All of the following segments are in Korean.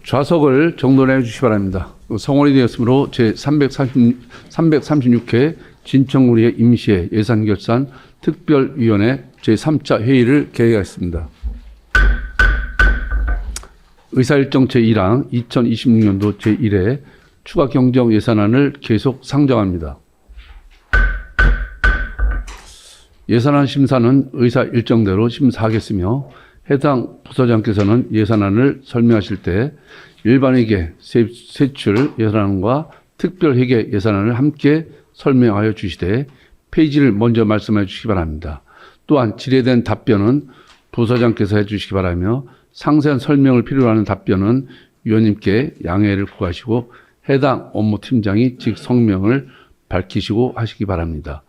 좌석을 정돈해 주시기 바랍니다. 성원이 되었으므로 제336회 진청구리의 임시회 예산결산 특별위원회 제3차 회의를 개회하겠습니다. 의사일정 제1항 2026년도 제1회 추가 경정 예산안을 계속 상정합니다. 예산안 심사는 의사 일정대로 심사하겠으며 해당 부서장께서는 예산안을 설명하실 때 일반회계 세출 예산안과 특별회계 예산안을 함께 설명하여 주시되 페이지를 먼저 말씀해 주시기 바랍니다. 또한 질의된 답변은 부서장께서 해 주시기 바라며 상세한 설명을 필요로 하는 답변은 위원님께 양해를 구하시고 해당 업무팀장이 즉 성명을 밝히시고 하시기 바랍니다.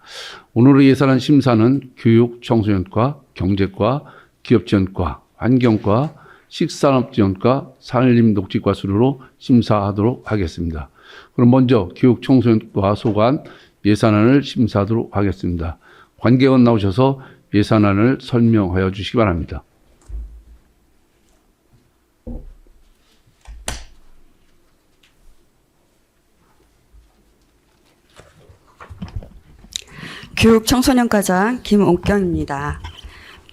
오늘의 예산안 심사는 교육, 청소년과, 경제과, 기업지원과, 환경과, 식산업지원과, 산림녹지과 순으로 심사하도록 하겠습니다. 그럼 먼저 교육, 청소년과 소관 예산안을 심사하도록 하겠습니다. 관계원 나오셔서 예산안을 설명하여 주시기 바랍니다. 교육청소년과장 김옥경입니다.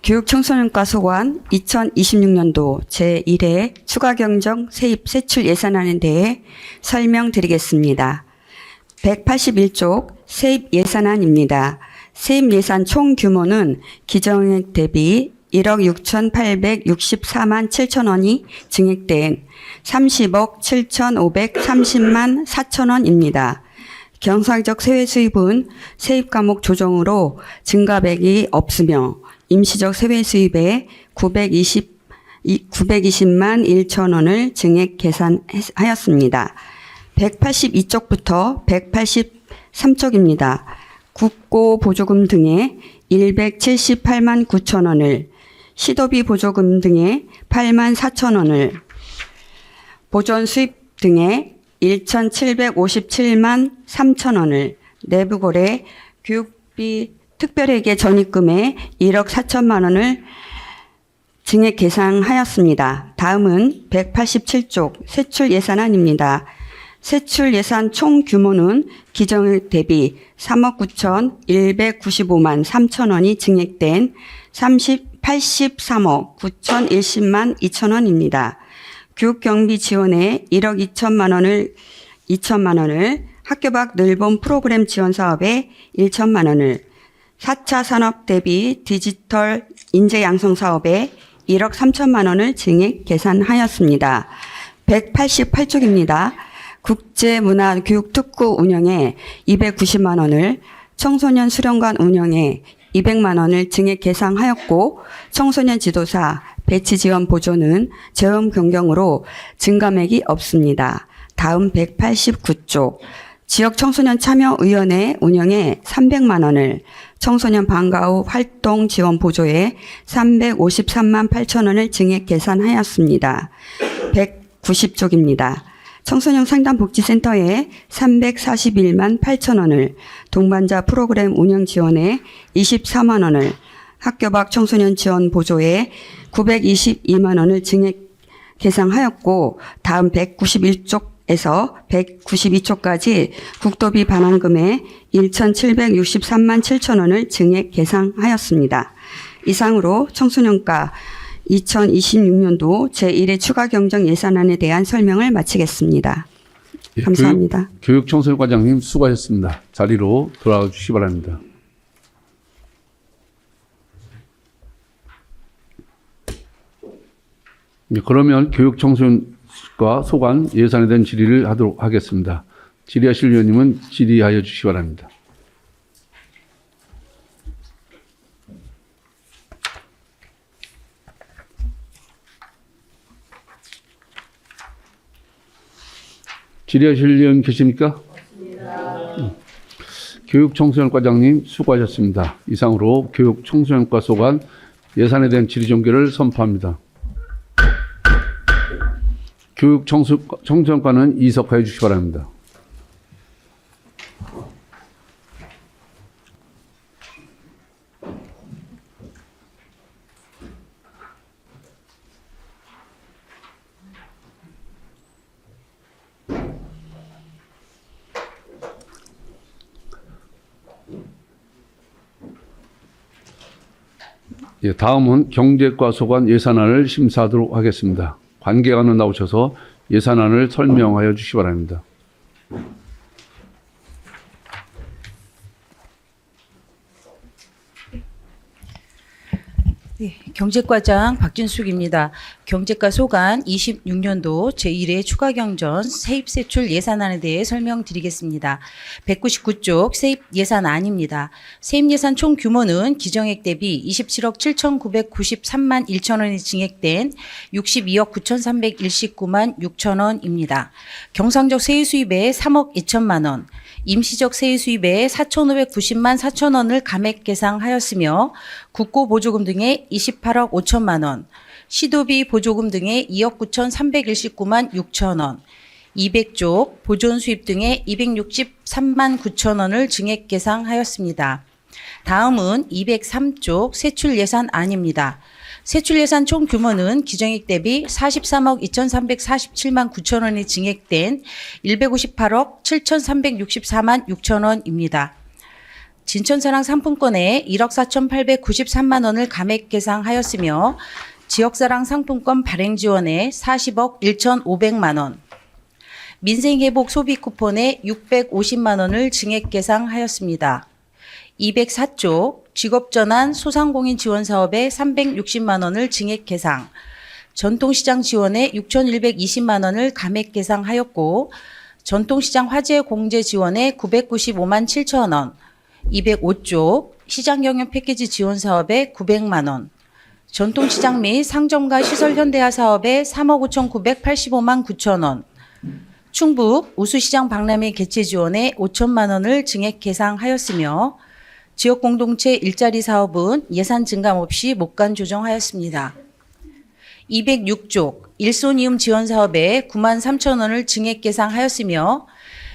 교육청소년과 소관 2026년도 제1회 추가경정 세입 세출 예산안에 대해 설명드리겠습니다. 181쪽 세입 예산안입니다. 세입 예산 총 규모는 기정액 대비 1억 6,864만 7천 원이 증액된 30억 7,530만 4천 원입니다. 경상적 세외 수입은 세입 과목 조정으로 증가액이 없으며 임시적 세외 수입에 920만 1천 원을 증액 계산하였습니다. 182쪽부터 183쪽입니다. 국고 보조금 등에 178만 9천 원을, 시도비 보조금 등에 8만 4천 원을, 보존 수입 등에 1,757만 3천 원을, 내부고래 교육비 특별회계 전입금에 1억 4천만 원을 증액 계산하였습니다. 다음은 187쪽 세출 예산안입니다. 세출 예산 총 규모는 기정액 대비 3억 9,195만 3천 원이 증액된 83억 9,010만 2천 원입니다. 교육경비 지원에 1억 2천만 원을, 학교 밖 늘봄 프로그램 지원 사업에 1천만 원을, 4차 산업 대비 디지털 인재 양성 사업에 1억 3천만 원을 증액 계산하였습니다. 188쪽입니다. 국제문화교육특구 운영에 290만 원을, 청소년 수련관 운영에 200만 원을 증액 계산하였고, 청소년 지도사 배치 지원 보조는 재원 변경으로 증감액이 없습니다. 다음 189쪽 지역 청소년 참여위원회 운영에 300만 원을, 청소년 방과 후 활동 지원 보조에 353만 8천 원을 증액 계산하였습니다. 190쪽입니다. 청소년 상담복지센터에 341만 8천 원을, 동반자 프로그램 운영 지원에 24만 원을, 학교 밖 청소년 지원 보조에 922만 원을 증액 계산하였고, 다음 191쪽에서 192쪽까지 국도비 반환금에 1,763만 7천 원을 증액 계산하였습니다. 이상으로 청소년과 2026년도 제1회 추가 경정 예산안에 대한 설명을 마치겠습니다. 감사합니다. 교육청소년과장님 수고하셨습니다. 자리로 돌아가 주시기 바랍니다. 그러면 교육청소년과 소관 예산에 대한 질의를 하도록 하겠습니다. 질의하실 위원님은 질의하여 주시기 바랍니다. 질의하실 위원 계십니까? 교육청소년과장님 수고하셨습니다. 이상으로 교육청소년과 소관 예산에 대한 질의 종결을 선포합니다. 교육청소년과는 이석하여 주시기 바랍니다. 예, 다음은 경제과 소관 예산안을 심사하도록 하겠습니다. 관계관은 나오셔서 예산안을 설명하여 주시기 바랍니다. 네, 경제과장 박진숙입니다. 경제과 소관 26년도 제1회 추가경전 세입세출 예산안에 대해 설명드리겠습니다. 199쪽 세입 예산안입니다. 세입 예산 총 규모는 기정액 대비 27억 7,993만 1천 원이 증액된 62억 9,319만 6천 원입니다. 경상적 세유 수입에 3억 2천만 원, 임시적 세유 수입에 4,590만 4천 원을 감액 계상하였으며 국고 보조금 등의 28억 5천만 원, 시도비 보조금 등의 2억 9,319만 6천 원, 200쪽 보존 수입 등의 263만 9천 원을 증액 계상하였습니다. 다음은 203쪽 세출 예산안입니다. 세출 예산 총 규모는 기정액 대비 43억 2,347만 9천 원이 증액된 158억 7,364만 6천 원입니다. 진천사랑 상품권에 1억 4,893만 원을 감액 계상하였으며 지역사랑 상품권 발행 지원에 40억 1,500만 원, 민생회복 소비 쿠폰에 650만 원을 증액 계상하였습니다. 204쪽 직업전환 소상공인 지원 사업에 360만 원을 증액 계상, 전통시장 지원에 6,120만 원을 감액 계상하였고 전통시장 화재 공제 지원에 995만 7천 원, 205쪽 시장경영 패키지 지원 사업에 900만 원, 전통시장 및 상점과 시설 현대화 사업에 3억 5,985만 9천 원, 충북 우수시장 박람회 개최 지원에 5천만 원을 증액 계상하였으며 지역공동체 일자리 사업은 예산 증감 없이 목간 조정하였습니다. 206쪽 일손이음 지원 사업에 9만 3천 원을 증액 계상하였으며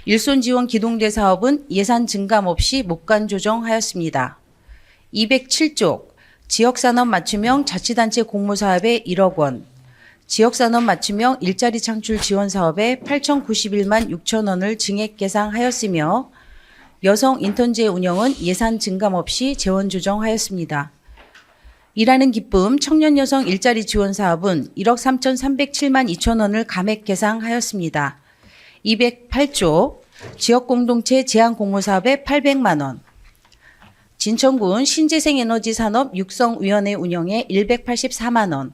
일손 지원 기동대 사업은 예산 증감 없이 목간 조정하였습니다. 207쪽 지역산업 맞춤형 자치단체 공모 사업에 1억 원, 지역산업 맞춤형 일자리 창출 지원 사업에 8,091만 6천 원을 증액 계상하였으며 여성 인턴제 운영은 예산 증감 없이 재원 조정하였습니다. 일하는 기쁨 청년 여성 일자리 지원 사업은 1억 3,307만 2천 원을 감액 계상하였습니다. 208조 지역공동체 제한공모사업에 800만 원, 진천군 신재생에너지 산업 육성위원회 운영에 184만 원,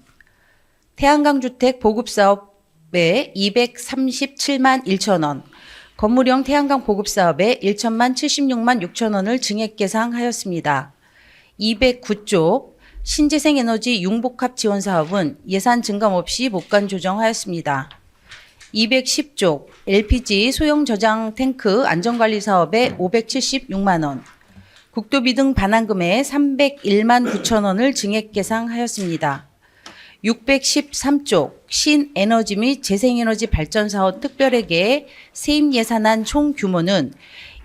태양광 주택 보급사업에 237만 1천 원, 건물형 태양광 보급사업에 1천만 76만 6천 원을 증액 계상하였습니다. 209쪽 신재생에너지 융복합 지원 사업은 예산 증감 없이 목간 조정하였습니다. 210쪽 LPG 소형 저장 탱크 안전관리 사업에 576만 원, 국도비 등 반환금에 301만 9천 원을 증액 계상하였습니다. 613쪽 신에너지 및 재생에너지 발전 사업 특별회계 세입 예산안 총 규모는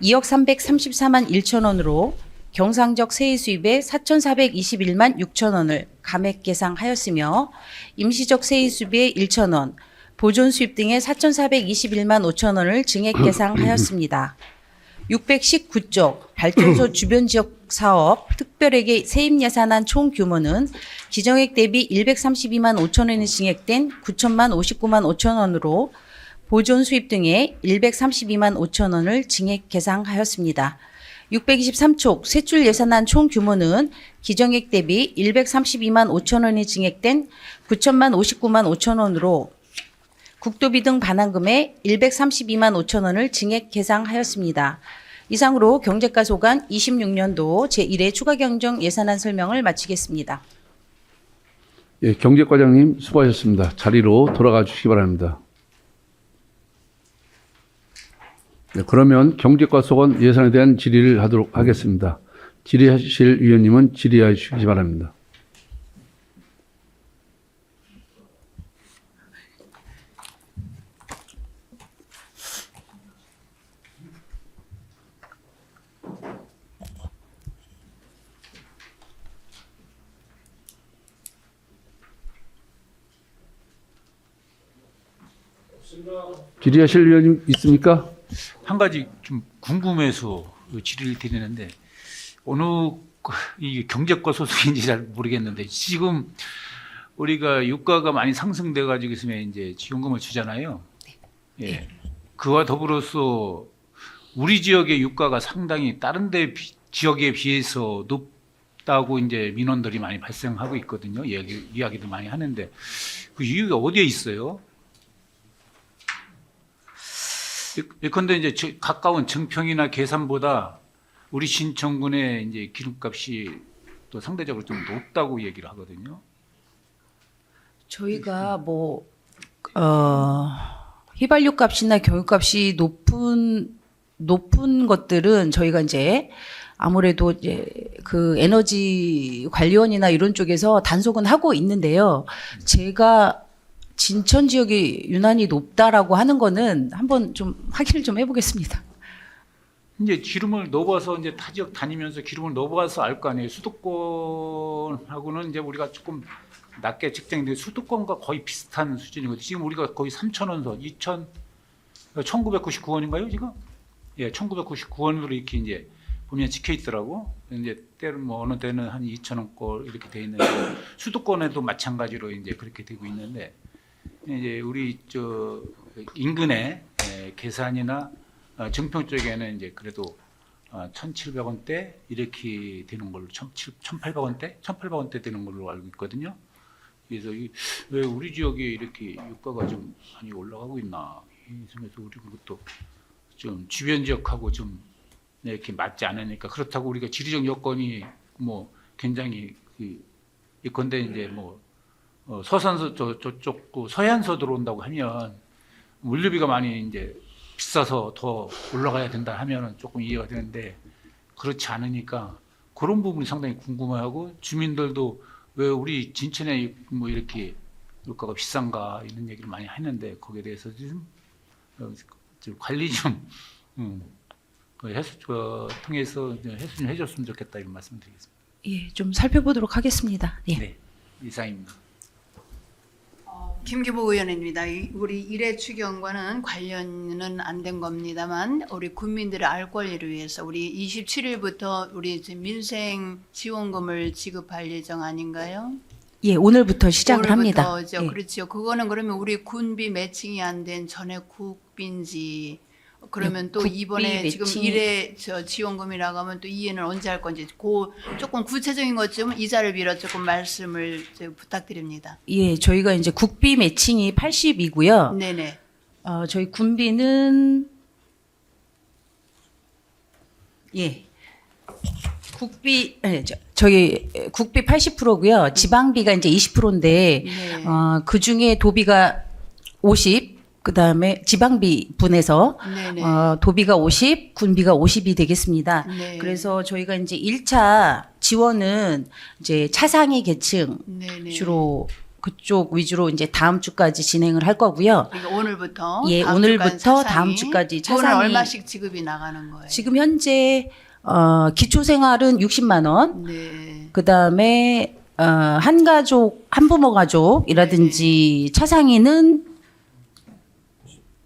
2억 334만 1천 원으로 경상적 세입 수입에 4,421만 6천 원을 감액 계상하였으며 임시적 세입 수입에 1천 원, 보존 수입 등의 4,421만 5천 원을 증액 계상하였습니다. 619쪽 발전소 주변 지역 사업 특별회계 세입 예산안 총 규모는 기정액 대비 132만 5천 원이 증액된 9천만 59만 5천 원으로 보존 수입 등의 132만 5천 원을 증액 계상하였습니다. 623쪽 세출 예산안 총 규모는 기정액 대비 132만 5천 원이 증액된 9천만 59만 5천 원으로 국도비 등 반환금에 132만 5천 원을 증액 계상하였습니다. 이상으로 경제과 소관 26년도 제1회 추가경정 예산안 설명을 마치겠습니다. 예, 경제과장님 수고하셨습니다. 자리로 돌아가 주시기 바랍니다. 네, 그러면 경제과 소관 예산에 대한 질의를 하도록 하겠습니다. 질의하실 위원님은 질의해 주시기 바랍니다. 질의하실 위원님 있습니까? 한 가지 좀 궁금해서 질의를 드리는데 어느 이게 경제과 소속인지 잘 모르겠는데 지금 우리가 유가가 많이 상승돼 가지고 있으면 이제 지원금을 주잖아요. 예. 그와 더불어서 우리 지역의 유가가 상당히 다른 지역에 비해서 높다고 이제 민원들이 많이 발생하고 있거든요. 이야기도 많이 하는데 그 이유가 어디에 있어요? 예컨대 이제 가까운 증평이나 계산보다 우리 신청군의 이제 기름값이 또 상대적으로 좀 높다고 얘기를 하거든요. 저희가 뭐 휘발유 값이나 경유값이 높은 것들은 저희가 이제 아무래도 이제 그 에너지 관리원이나 이런 쪽에서 단속은 하고 있는데요. 제가 진천 지역이 유난히 높다라고 하는 거는 한번 좀 확인을 좀 해보겠습니다. 이제 기름을 넣어봐서 이제 타 지역 다니면서 기름을 넣어봐서 알 거 아니에요. 수도권하고는 이제 우리가 조금 낮게 측정인데 수도권과 거의 비슷한 수준이거든요. 지금 우리가 거의 3,000원 선, 1999원인가요 지금? 예, 1999원으로 이렇게 이제 보면 찍혀 있더라고. 이제 때는 뭐 어느 때는 한 2,000원꼴 이렇게 돼 있는데 수도권에도 마찬가지로 이제 그렇게 되고 있는데 이제 우리 저 인근의 계산이나 증평 쪽에는 이제 그래도 1,700원대 이렇게 되는 걸로 1,800원대 되는 걸로 알고 있거든요. 그래서 왜 우리 지역에 이렇게 유가가 좀 많이 올라가고 있나 이 점에서 우리 그것도 좀 주변 지역하고 좀 이렇게 맞지 않으니까 그렇다고 우리가 지리적 여건이 뭐 굉장히 예컨대 이제 뭐 서산서 저쪽 서해안서 들어온다고 하면 물류비가 많이 이제 비싸서 더 올라가야 된다 하면은 조금 이해가 되는데 그렇지 않으니까 그런 부분이 상당히 궁금해하고 주민들도 왜 우리 진천에 뭐 이렇게 물가가 비싼가 이런 얘기를 많이 했는데 거기에 대해서 좀 관리 좀 통해서 해수 좀 해줬으면 좋겠다 이런 말씀드리겠습니다. 예, 좀 살펴보도록 하겠습니다. 예. 네, 이상입니다. 김기복 의원입니다. 우리 일회 추경과는 관련은 안 된 겁니다만 우리 국민들의 알 권리를 위해서 우리 27일부터 우리 지금 민생 지원금을 지급할 예정 아닌가요? 예, 오늘부터 시작을 합니다. 오늘부터죠. 예. 그렇죠. 그거는 그러면 우리 군비 매칭이 안 된 전액 국빈지 그러면 또 국비 이번에 지금 매칭이- 일회 지원금이라고 하면 또 이해는 언제 할 건지 조금 구체적인 것 좀 이자를 빌어 조금 말씀을 부탁드립니다. 예, 저희가 이제 국비 매칭이 80이고요. 네네. 저희 군비는 예. 저희 국비 80%고요. 지방비가 이제 20%인데 네. 그 중에 도비가 50, 그다음에 지방비 분해서 네네. 도비가 50, 군비가 50이 되겠습니다. 네. 그래서 저희가 이제 1차 지원은 이제 차상위 계층 네네. 주로 그쪽 위주로 이제 다음 주까지 진행을 할 거고요. 그러니까 오늘부터 예, 다음 오늘부터 주까지 다음 주까지 그거는 차상위- 얼마씩 지급이 나가는 거예요? 지금 현재 기초생활은 60만 원, 네. 그다음에 한가족, 한부모 가족이라든지 차상위는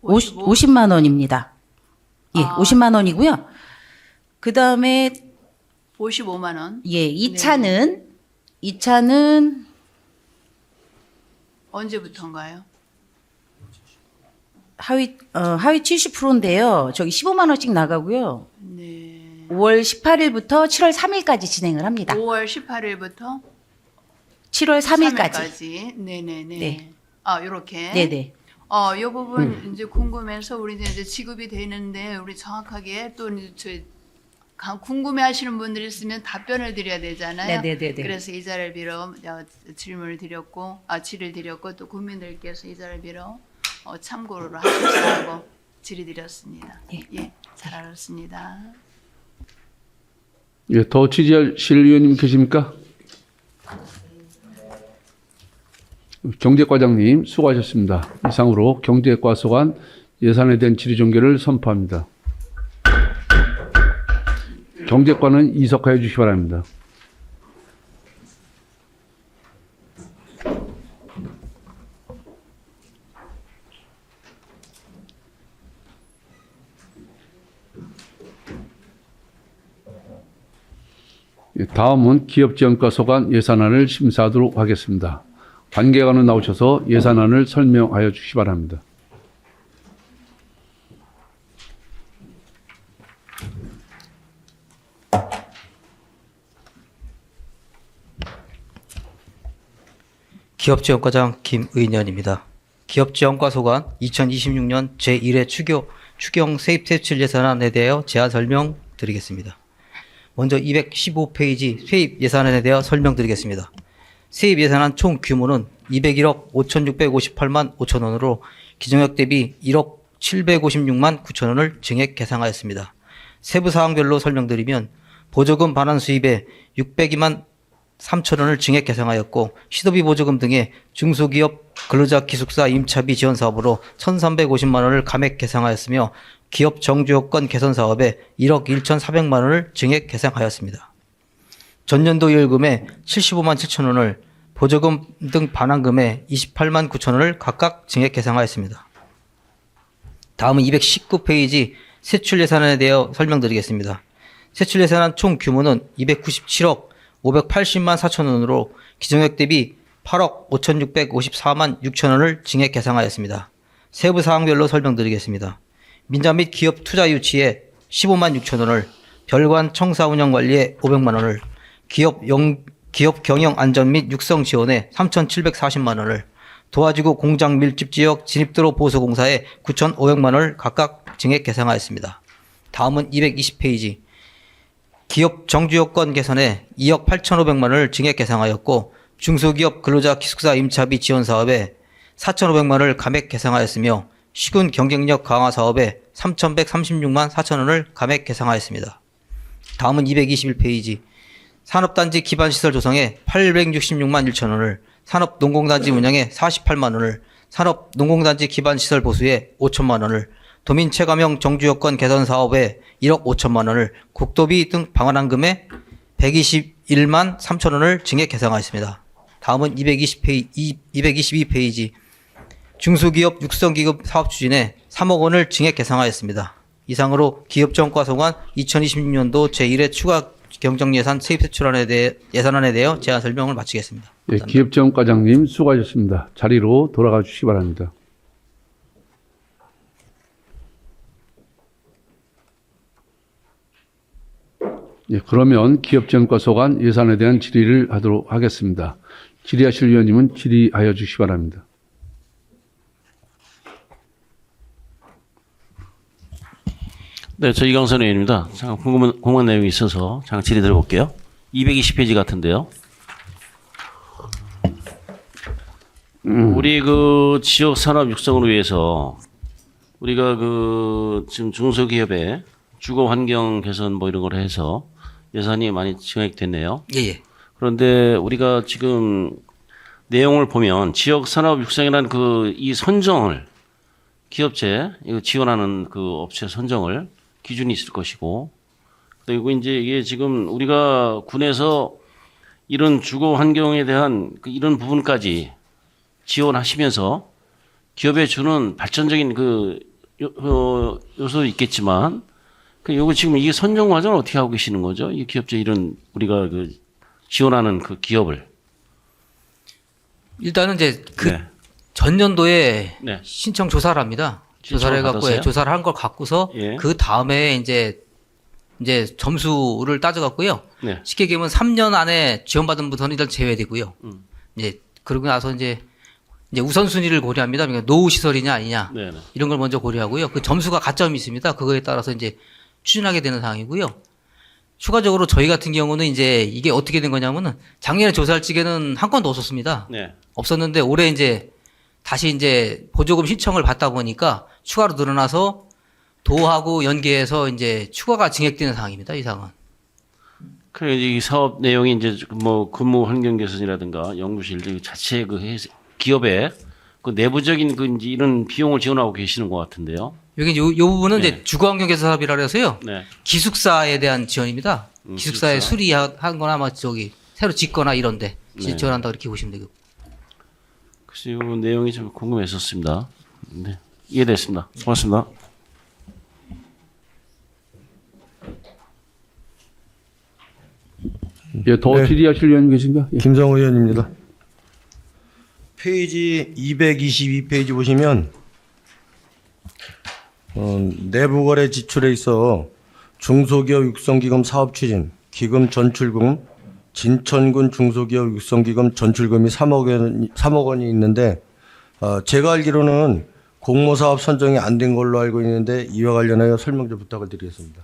50만 원입니다. 예, 50만 원이고요. 그다음에 55만 원. 예, 2차는 언제부터인가요? 하위 70%인데요. 저기 15만 원씩 나가고요. 네. 5월 18일부터 7월 3일까지 진행을 합니다. 5월 18일부터 7월 3일까지. 네네네. 네. 요렇게. 네네. 요 부분 이제 궁금해서 우리 이제 지급이 되는데 우리 정확하게 또 이제 궁금해하시는 분들이 있으면 답변을 드려야 되잖아요. 네네네네. 그래서 이 자리를 빌어 질의를 드렸고 또 국민들께서 이 자리를 빌어 참고를 하십시오 질의드렸습니다. 예, 잘 알았습니다. 예, 더 취재하실 의원님 계십니까? 경제과장님 수고하셨습니다. 이상으로 경제과 소관 예산에 대한 질의 종결을 선포합니다. 경제과는 이석하여 주시기 바랍니다. 예, 다음은 기업지원과 소관 예산안을 심사하도록 하겠습니다. 관계관은 나오셔서 예산안을 설명하여 주시기 바랍니다. 기업지원과장 김의년입니다. 기업지원과 소관 2026년 제1회 추경 세입대출 예산안에 대하여 제안 설명드리겠습니다. 먼저 215페이지 세입 예산안에 대하여 설명드리겠습니다. 세입 예산안 총 규모는 201억 5,658만 5천 원으로 기정역 대비 1억 756만 9천 원을 증액 계상하였습니다. 세부 사항별로 설명드리면 보조금 반환 수입에 602만 3천 원을 증액 계상하였고 시도비 보조금 등의 중소기업 근로자 기숙사 임차비 지원 사업으로 1,350만 원을 감액 계상하였으며 기업 정주요건 개선 사업에 1억 1,400만 원을 증액 계상하였습니다. 전년도 요일금에 75만 7천 원을 보조금 등 반환금에 28만 9천 원을 각각 증액 계상하였습니다. 다음은 219페이지 세출 예산안에 대하여 설명드리겠습니다. 세출 예산안 총 규모는 297억 580만 4천 원으로 기정역 대비 8억 5,654만 6천 원을 증액 계상하였습니다. 세부 사항별로 설명드리겠습니다. 민자 및 기업 투자 유치에 15만 6천 원을, 별관 청사 운영 관리에 500만 원을, 기업 경영 안전 및 육성 지원에 3,740만 원을, 도화지구 공장 밀집 지역 진입도로 보수 공사에 9,500만 원을 각각 증액 계상하였습니다. 다음은 220페이지. 기업 정주요건 개선에 2억 8,500만 원을 증액 계상하였고 중소기업 근로자 기숙사 임차비 지원 사업에 4,500만 원을 감액 계상하였으며 시군 경쟁력 강화 사업에 3,136만 4천 원을 감액 계상하였습니다. 다음은 221페이지. 산업단지 기반시설 조성에 866만 1천 원을, 산업농공단지 운영에 48만 원을, 산업농공단지 기반시설 보수에 5천만 원을, 도민체감형 정주요건 개선 사업에 1억 5천만 원을, 국도비 등 방한환금에 121만 3천 원을 증액 계상하였습니다. 다음은 222페이지. 중소기업 육성기금 사업 추진에 3억 원을 증액 계상하였습니다. 이상으로 기업지원과 소관 2026년도 제1회 추가 경정예산 예산안에 대해 제안 설명을 마치겠습니다. 예, 기업지원과장님 수고하셨습니다. 자리로 돌아가 주시기 바랍니다. 예, 그러면 기업지원과 소관 예산에 대한 질의를 하도록 하겠습니다. 질의하실 위원님은 질의하여 주시기 바랍니다. 네, 저 이광선 의원입니다. 잠깐 궁금한 내용이 있어서 잠깐 질의 드려볼게요. 220페이지 같은데요. 우리 그 지역 산업 육성을 위해서 우리가 그 지금 중소기업의 주거 환경 개선 뭐 이런 걸 해서 예산이 많이 증액됐네요. 예. 그런데 우리가 지금 내용을 보면 지역 산업 육성이라는 그 이 선정을 기업체 이거 지원하는 그 업체 선정을 기준이 있을 것이고, 그리고 이제 이게 지금 우리가 군에서 이런 주거 환경에 대한 이런 부분까지 지원하시면서 기업에 주는 발전적인 그 요소도 있겠지만, 요거 지금 이게 선정 과정을 어떻게 하고 계시는 거죠? 이 기업체 이런 우리가 그 지원하는 그 기업을. 일단은 이제 그 네. 전년도에 네. 신청 조사를 합니다. 조사를 해갖고 받았어요? 조사를 한 걸 갖고서 예. 그 다음에 이제 점수를 따져갖고요. 네. 쉽게 얘기하면 3년 안에 지원받은 분들은 일단 제외되고요. 이제 그러고 나서 이제 우선순위를 고려합니다. 그러니까 노후 시설이냐 아니냐 네, 네. 이런 걸 먼저 고려하고요. 그 점수가 가점이 있습니다. 그거에 따라서 이제 추진하게 되는 상황이고요. 추가적으로 저희 같은 경우는 이제 이게 어떻게 된 거냐면은 작년에 조사할 적에는 한 건도 없었습니다. 네. 없었는데 올해 이제 다시 이제 보조금 신청을 받다 보니까 추가로 늘어나서 도하고 연계해서 이제 추가가 증액되는 상황입니다. 이 상황은. 그래 이 사업 내용이 이제 뭐 근무 환경 개선이라든가 연구실 자체 그 기업의 그 내부적인 그 이제 이런 비용을 지원하고 계시는 것 같은데요. 여기 요 부분은 네. 이제 주거환경 개선 사업이라 해서요. 네. 기숙사에 대한 지원입니다. 기숙사에 기숙사. 수리한 거나 뭐 새로 짓거나 이런데 네. 지원한다 그렇게 보시면 되고. 그래서 이 내용이 좀 궁금했었습니다. 네. 이해됐습니다. 고맙습니다. 예, 더 네. 질의하실 의원님 계신가? 예. 김성호 의원입니다. 페이지 222페이지 보시면 내부거래 지출에 있어 중소기업 육성기금 사업 추진 기금 전출금 진천군 중소기업 육성기금 전출금이 3억 원이 있는데 제가 알기로는 공모사업 선정이 안 된 걸로 알고 있는데 이와 관련하여 설명 좀 부탁을 드리겠습니다.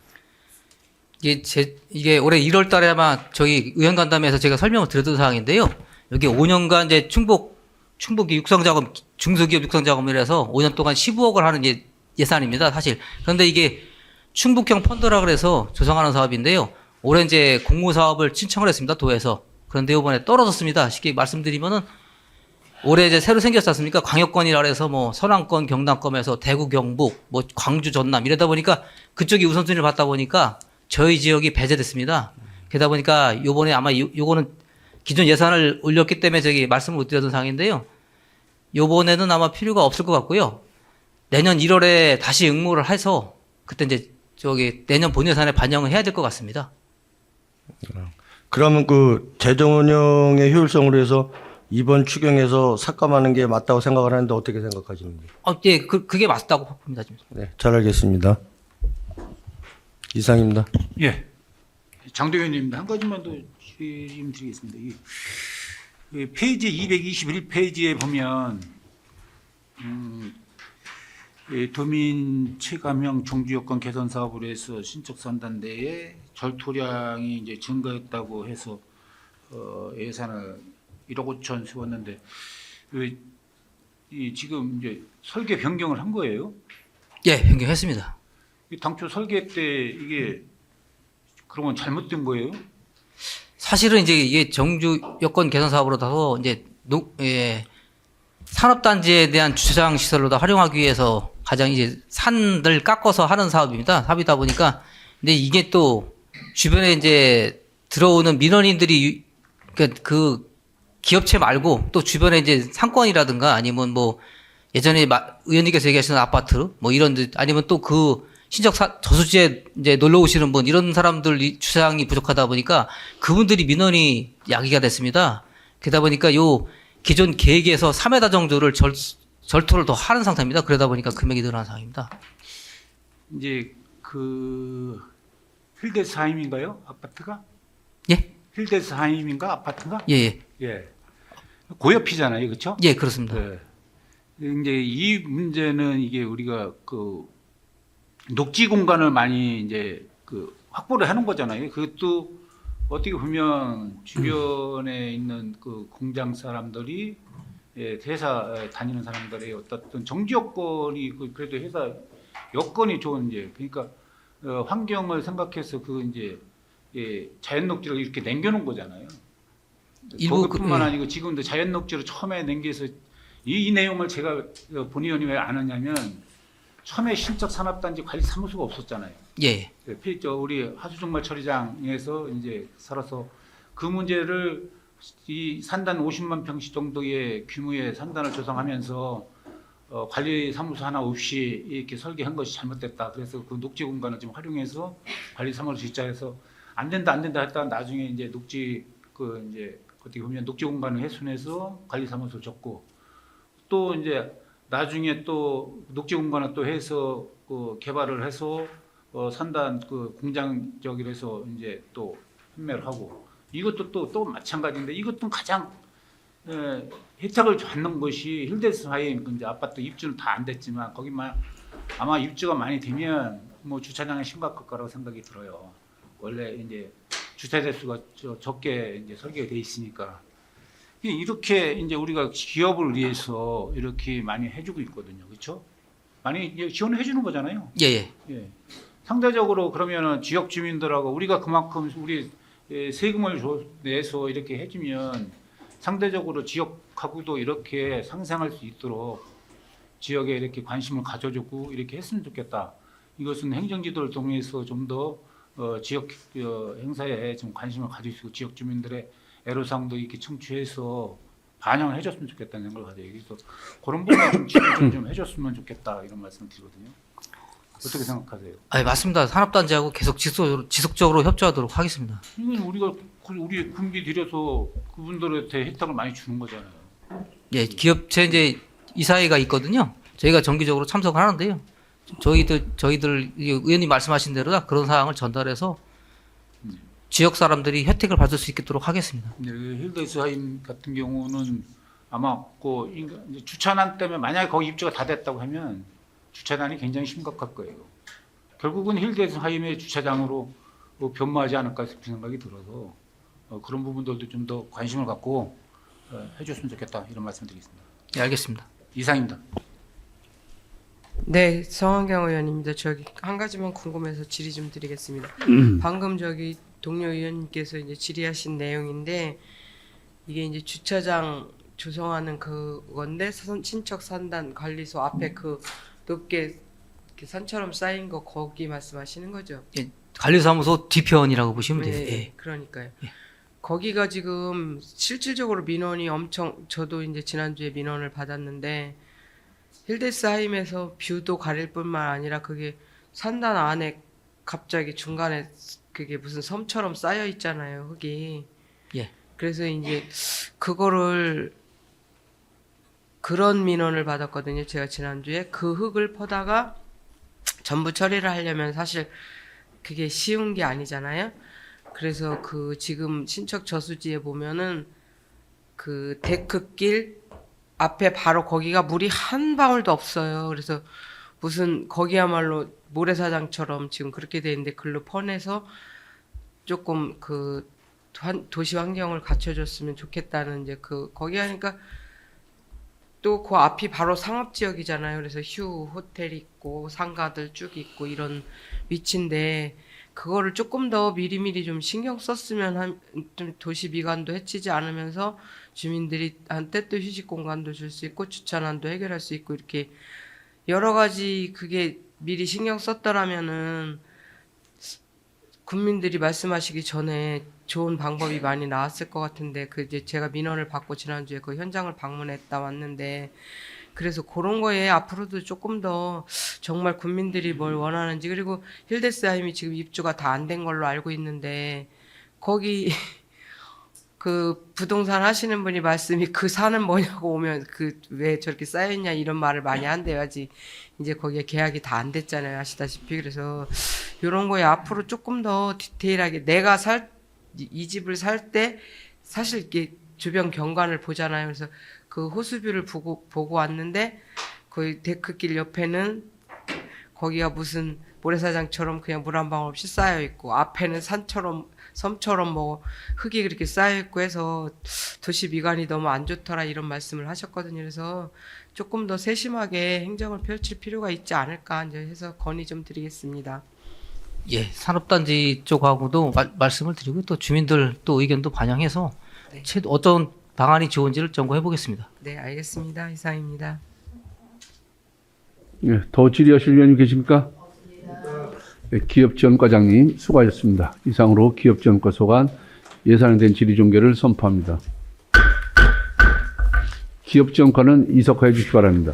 이게 올해 1월 달에 아마 저희 의원 간담회에서 제가 설명을 드렸던 사항인데요. 여기 5년간 이제 충북 육성자금, 중소기업 육성자금이라서 5년 동안 15억을 하는 예산입니다, 사실. 그런데 이게 충북형 펀드라 그래서 조성하는 사업인데요. 올해 이제 공모사업을 신청을 했습니다, 도에서. 그런데 이번에 떨어졌습니다. 쉽게 말씀드리면은 올해 이제 새로 생겼지 않습니까? 광역권이라 그래서 뭐 서남권, 경남권에서 대구, 경북, 뭐 광주, 전남 이러다 보니까 그쪽이 우선순위를 받다 보니까 저희 지역이 배제됐습니다. 그러다 보니까 요번에 아마 요거는 기존 예산을 올렸기 때문에 저기 말씀을 못 드렸던 사항인데요. 요번에는 아마 필요가 없을 것 같고요. 내년 1월에 다시 응모를 해서 그때 이제 저기 내년 본 예산에 반영을 해야 될 것 같습니다. 그러면 그 재정 운영의 효율성으로 해서 이번 추경에서 삭감하는 게 맞다고 생각을 하는데 어떻게 생각하시는지? 예, 그게 맞다고 봅니다. 지금. 네, 잘 알겠습니다. 이상입니다. 예. 장도현입니다. 한 가지만 더 질문 드리겠습니다. 이 페이지 221페이지에 보면 도민 체감형 종주여건 개선 사업으로 해서 신축 산단 내에 절토량이 이제 증가했다고 해서 예산을 1억 5천 세웠는데 이 지금 이제 설계 변경을 한 거예요? 예, 변경했습니다. 당초 설계 때 이게 그러면 잘못된 거예요? 사실은 이제 이게 정주 여건 개선 사업으로 다서 이제 산업단지에 대한 주차장 시설로 다 활용하기 위해서 가장 이제 산들 깎아서 하는 사업입니다. 사업이다 보니까 근데 이게 또 주변에 이제 들어오는 민원인들이 그 기업체 말고 또 주변에 이제 상권이라든가 아니면 뭐 예전에 의원님께서 얘기하시는 아파트 뭐 이런 데 아니면 또 그 신적 저수지에 이제 놀러 오시는 분 이런 사람들 주차장이 부족하다 보니까 그분들이 민원이 야기가 됐습니다. 그러다 보니까 요 기존 계획에서 3m 정도를 절토를 더 하는 상태입니다. 그러다 보니까 금액이 늘어난 상황입니다. 이제 그 힐데스하임인가요? 아파트가? 예? 힐데스하임인가 아파트가? 예. 예. 고엽이잖아요, 그렇죠? 예, 그렇습니다. 네. 이제 이 문제는 이게 우리가 그 녹지 공간을 많이 이제 그 확보를 하는 거잖아요. 그것도 어떻게 보면 주변에 있는 그 공장 사람들이 회사 다니는 사람들의 어떤 정지 여건이 그래도 회사 여건이 좋은 이제 그러니까 환경을 생각해서 그 이제 자연 녹지를 이렇게 남겨놓은 거잖아요. 그것뿐만 아니고 지금도 자연 녹지를 처음에 남겨서 이 내용을 제가 본 의원이 왜 안 하냐면 처음에 신적 산업단지 관리 사무소가 없었잖아요. 예. 우리 하수종말 처리장에서 이제 살아서 그 문제를 이 산단 50만 평씩 정도의 규모의 산단을 조성하면서 관리 사무소 하나 없이 이렇게 설계한 것이 잘못됐다. 그래서 그 녹지 공간을 좀 활용해서 관리 사무소 짓자해서 안 된다 했다 나중에 이제 녹지 그 이제 어떻게 보면 녹지 공간을 훼손해서 관리 사무소 줬고 또 이제 나중에 또 녹지 공간을 또 해서 그 개발을 해서 산단 그 공장적으로 해서 이제 또 판매를 하고 이것도 또 마찬가지인데 이것도 가장 혜택을 받는 것이 힐데스하임 이제 아파트 입주는 다 안 됐지만 거기만 아마 입주가 많이 되면 뭐 주차장이 심각할 거라고 생각이 들어요. 원래 이제 주차 대수가 적게 이제 설계가 돼 있으니까. 이렇게 이제 우리가 기업을 위해서 이렇게 많이 해주고 있거든요, 그렇죠? 많이 지원을 해주는 거잖아요. 예. 상대적으로 그러면은 지역 주민들하고 우리가 그만큼 우리 세금을 내서 이렇게 해주면 상대적으로 지역하고도 이렇게 상생할 수 있도록 지역에 이렇게 관심을 가져주고 이렇게 했으면 좋겠다. 이것은 행정지도를 통해서 좀 더 지역 행사에 좀 관심을 가지시고 지역 주민들의 애로사항도 이렇게 청취해서 반영을 해줬으면 좋겠다는 생각을 가져요. 그래서 그런 부분에 좀 지원 좀 해줬으면 좋겠다 이런 말씀을 드리거든요. 어떻게 생각하세요? 맞습니다. 산업단지하고 계속 지속적으로 협조하도록 하겠습니다. 이건 우리가 우리 군비 들여서 그분들한테 혜택을 많이 주는 거잖아요. 예, 기업체 이제 이사회가 있거든요. 저희가 정기적으로 참석을 하는데요. 저희들 의원님 말씀하신 대로 그런 사항을 전달해서 지역 사람들이 혜택을 받을 수 있도록 하겠습니다. 네, 힐데스하임 같은 경우는 아마 이제 주차난 때문에 만약에 거기 입주가 다 됐다고 하면 주차난이 굉장히 심각할 거예요. 결국은 힐데스하임의 주차장으로 변모하지 않을까 싶은 생각이 들어서 그런 부분들도 좀 더 관심을 갖고 해줬으면 좋겠다 이런 말씀드리겠습니다. 예, 알겠습니다. 이상입니다. 네, 성환경 의원입니다. 저기 한 가지만 궁금해서 질의 좀 드리겠습니다. 방금 저기 동료 의원님께서 이제 질의하신 내용인데 이게 이제 주차장 조성하는 그건데 친척 산단 관리소 앞에 그 높게 이렇게 산처럼 쌓인 거 거기 말씀하시는 거죠? 예, 관리사무소 뒤편이라고 보시면 돼요. 네, 예. 그러니까요. 거기가 지금 실질적으로 민원이 엄청 저도 이제 지난주에 민원을 받았는데 힐데스하임에서 뷰도 가릴 뿐만 아니라 그게 산단 안에 갑자기 중간에 그게 무슨 섬처럼 쌓여 있잖아요, 흙이. 예. 그래서 이제 그거를 그런 민원을 받았거든요. 제가 지난주에 그 흙을 퍼다가 전부 처리를 하려면 사실 그게 쉬운 게 아니잖아요. 그래서 그 지금 신척 저수지에 보면은 그 데크길 앞에 바로 거기가 물이 한 방울도 없어요. 그래서 무슨 거기야말로 모래사장처럼 지금 그렇게 돼 있는데 글로 퍼내서 조금 그 도시 환경을 갖춰줬으면 좋겠다는 이제 거기 하니까 또 그 앞이 바로 상업 지역이잖아요. 그래서 휴 호텔 있고 상가들 쭉 있고 이런 위치인데 그거를 조금 더 미리미리 좀 신경 썼으면 좀 도시 미관도 해치지 않으면서 주민들이 한때 또 휴식 공간도 줄 수 있고 주차난도 해결할 수 있고 이렇게 여러 가지 그게 미리 신경 썼더라면은 국민들이 말씀하시기 전에 좋은 방법이 많이 나왔을 것 같은데 그 이제 제가 민원을 받고 지난주에 그 현장을 방문했다 왔는데 그래서 그런 거에 앞으로도 조금 더 정말 국민들이 뭘 원하는지 그리고 힐데스하임이 지금 입주가 다 안 된 걸로 알고 있는데 거기 그 부동산 하시는 분이 말씀이 그 산은 뭐냐고 오면 그 왜 저렇게 쌓여있냐 이런 말을 많이 한대야지 이제 거기에 계약이 다 안 됐잖아요 아시다시피 그래서 이런 거에 앞으로 조금 더 디테일하게 내가 이 집을 살 때 사실 이렇게 주변 경관을 보잖아요 그래서 그 호수뷰를 보고 왔는데 거기 데크길 옆에는 거기가 무슨 모래사장처럼 그냥 물 한 방울 없이 쌓여 있고 앞에는 산처럼 섬처럼 뭐 흙이 그렇게 쌓여 있고 해서 도시 미관이 너무 안 좋더라 이런 말씀을 하셨거든요. 그래서 조금 더 세심하게 행정을 펼칠 필요가 있지 않을까 이제 해서 건의 좀 드리겠습니다. 예, 산업단지 쪽하고도 말씀을 드리고 또 주민들 또 의견도 반영해서 네. 어떤 방안이 좋은지를 점검해 보겠습니다. 네, 알겠습니다. 이상입니다. 예, 더 질의하실 의원님 계십니까? 예, 기업지원과장님 수고하셨습니다. 이상으로 기업지원과 소관 예산에 대한 질의 종결을 선포합니다. 기업지원과는 이석화해 주시기 바랍니다.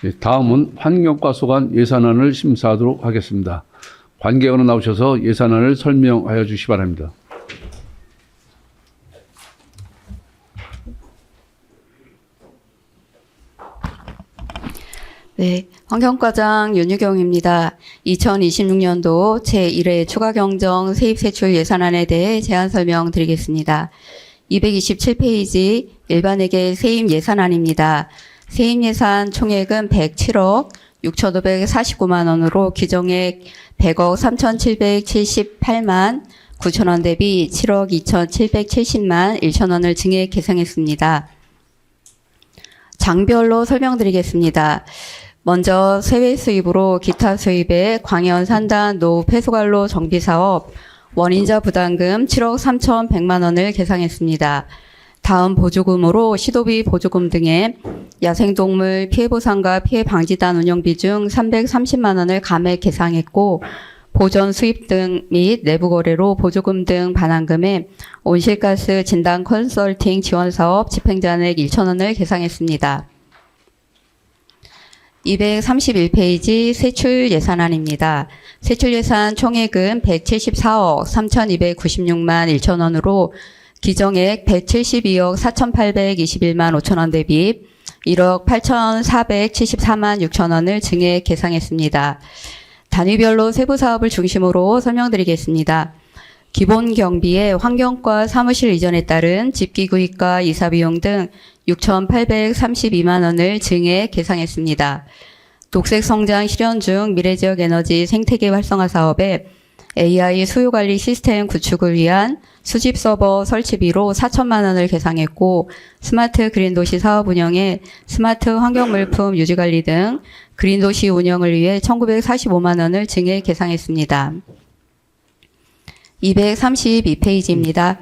예, 다음은 환경과 소관 예산안을 심사하도록 하겠습니다. 관계자는 나오셔서 예산안을 설명하여 주시기 바랍니다. 네, 환경과장 윤유경입니다. 2026년도 제1회 추가경정 세입세출 예산안에 대해 제안 설명드리겠습니다. 227페이지 일반회계 세입 예산안입니다. 세입 예산 총액은 107억 6,549만 원으로 규정액 100억 3,778만 9천 원 대비 7억 2,770만 1천 원을 증액 계상했습니다. 장별로 설명드리겠습니다. 먼저 세외 수입으로 기타 수입의 광연 산단 노후 폐수관로 정비 사업 원인자 부담금 7억 3,100만 원을 계상했습니다. 다음 보조금으로 시도비 보조금 등의 야생동물 피해 보상과 피해 방지단 운영비 중 330만 원을 감액 계상했고 보전 수입 등 및 내부 거래로 보조금 등 반환금에 온실가스 진단 컨설팅 지원 사업 집행잔액 1,000원을 계상했습니다. 231페이지 세출 예산안입니다. 세출 예산 총액은 174억 3,296만 1천원으로 기정액 172억 4,821만 5천원 대비 1억 8,474만 6천원을 증액 계상했습니다. 단위별로 세부 사업을 중심으로 설명드리겠습니다. 기본 경비에 환경과 사무실 이전에 따른 집기구입과 이사비용 등 6,832만 원을 증액 계상했습니다. 녹색성장 실현 중 미래지역 에너지 생태계 활성화 사업에 AI 수요관리 시스템 구축을 위한 수집 서버 설치비로 4천만 원을 계상했고 스마트 그린도시 사업 운영에 스마트 환경물품 유지관리 등 그린도시 운영을 위해 1,945만 원을 증액 계상했습니다. 232페이지입니다.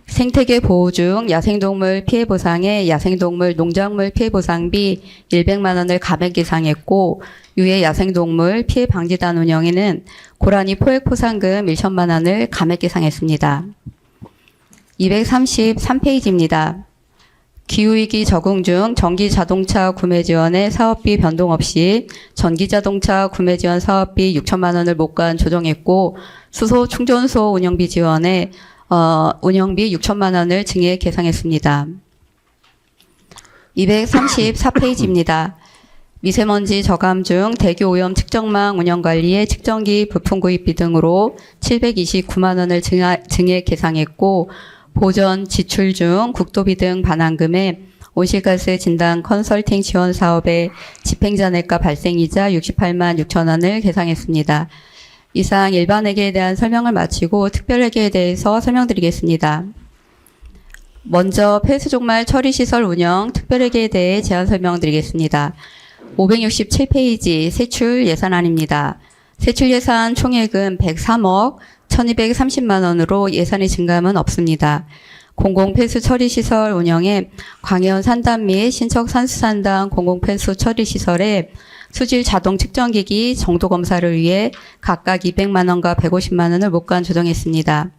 생태계 보호 중 야생동물 피해 보상에 야생동물 농작물 피해 보상비 100만 원을 감액 계상했고 유해 야생동물 피해 방지단 운영에는 고라니 포획 포상금 1천만 원을 감액 계상했습니다. 233페이지입니다. 기후위기 적응 중 전기자동차 구매 지원에 사업비 변동 없이 전기자동차 구매 지원 사업비 6천만 원을 목관 조정했고 수소 충전소 운영비 지원에 운영비 6천만 원을 증액 계상했습니다. 234페이지입니다. 미세먼지 저감 중 대기 오염 측정망 운영 관리에 측정기 부품 구입비 등으로 729만 원을 증액 계상했고 보전 지출 중 국도비 등 반환금에 온실가스 진단 컨설팅 지원 사업에 집행잔액과 발생이자 68만 6천 원을 계상했습니다. 이상 일반회계에 대한 설명을 마치고 특별회계에 대해서 설명드리겠습니다. 먼저 폐수종말 처리시설 운영 특별회계에 대해 제안 설명드리겠습니다. 567페이지 세출 예산안입니다. 세출 예산 총액은 103억 1,230만 원으로 예산의 증감은 없습니다. 공공폐수 처리시설 운영에 광해원 산단 및 신척 산수산당 공공폐수 처리시설에 수질 자동 측정기기 정도 검사를 위해 각각 200만 원과 150만 원을 목관 조정했습니다.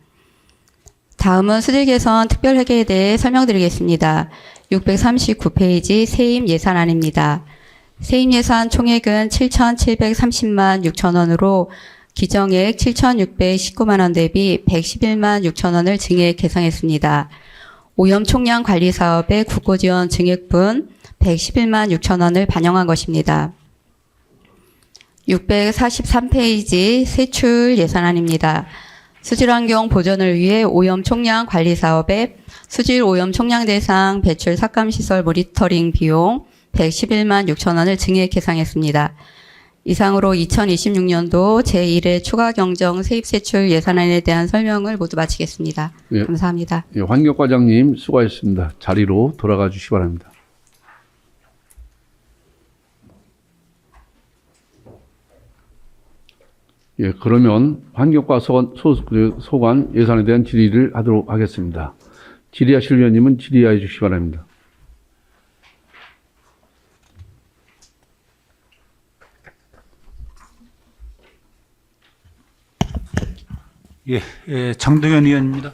다음은 수질 개선 특별회계에 대해 설명드리겠습니다. 639페이지 세임 예산안입니다. 세임 예산 총액은 7,730만 6천 원으로 기정액 7,619만 원 대비 111만 6천 원을 증액 계상했습니다. 오염 총량 관리 사업의 국고 지원 증액분 111만 6천 원을 반영한 것입니다. 643페이지 세출 예산안입니다. 수질환경 보전을 위해 오염 총량 관리 사업에 수질 오염 총량 대상 배출 삭감시설 모니터링 비용 111만 6천 원을 증액 계상했습니다. 이상으로 2026년도 제1회 추가 경정 세입 세출 예산안에 대한 설명을 모두 마치겠습니다. 예. 감사합니다. 예, 환경과장님 수고하셨습니다. 자리로 돌아가 주시기 바랍니다. 예, 그러면 환경과 소관 예산에 대한 질의를 하도록 하겠습니다. 질의하실 위원님은 질의해 주시기 바랍니다. 장동현 의원입니다.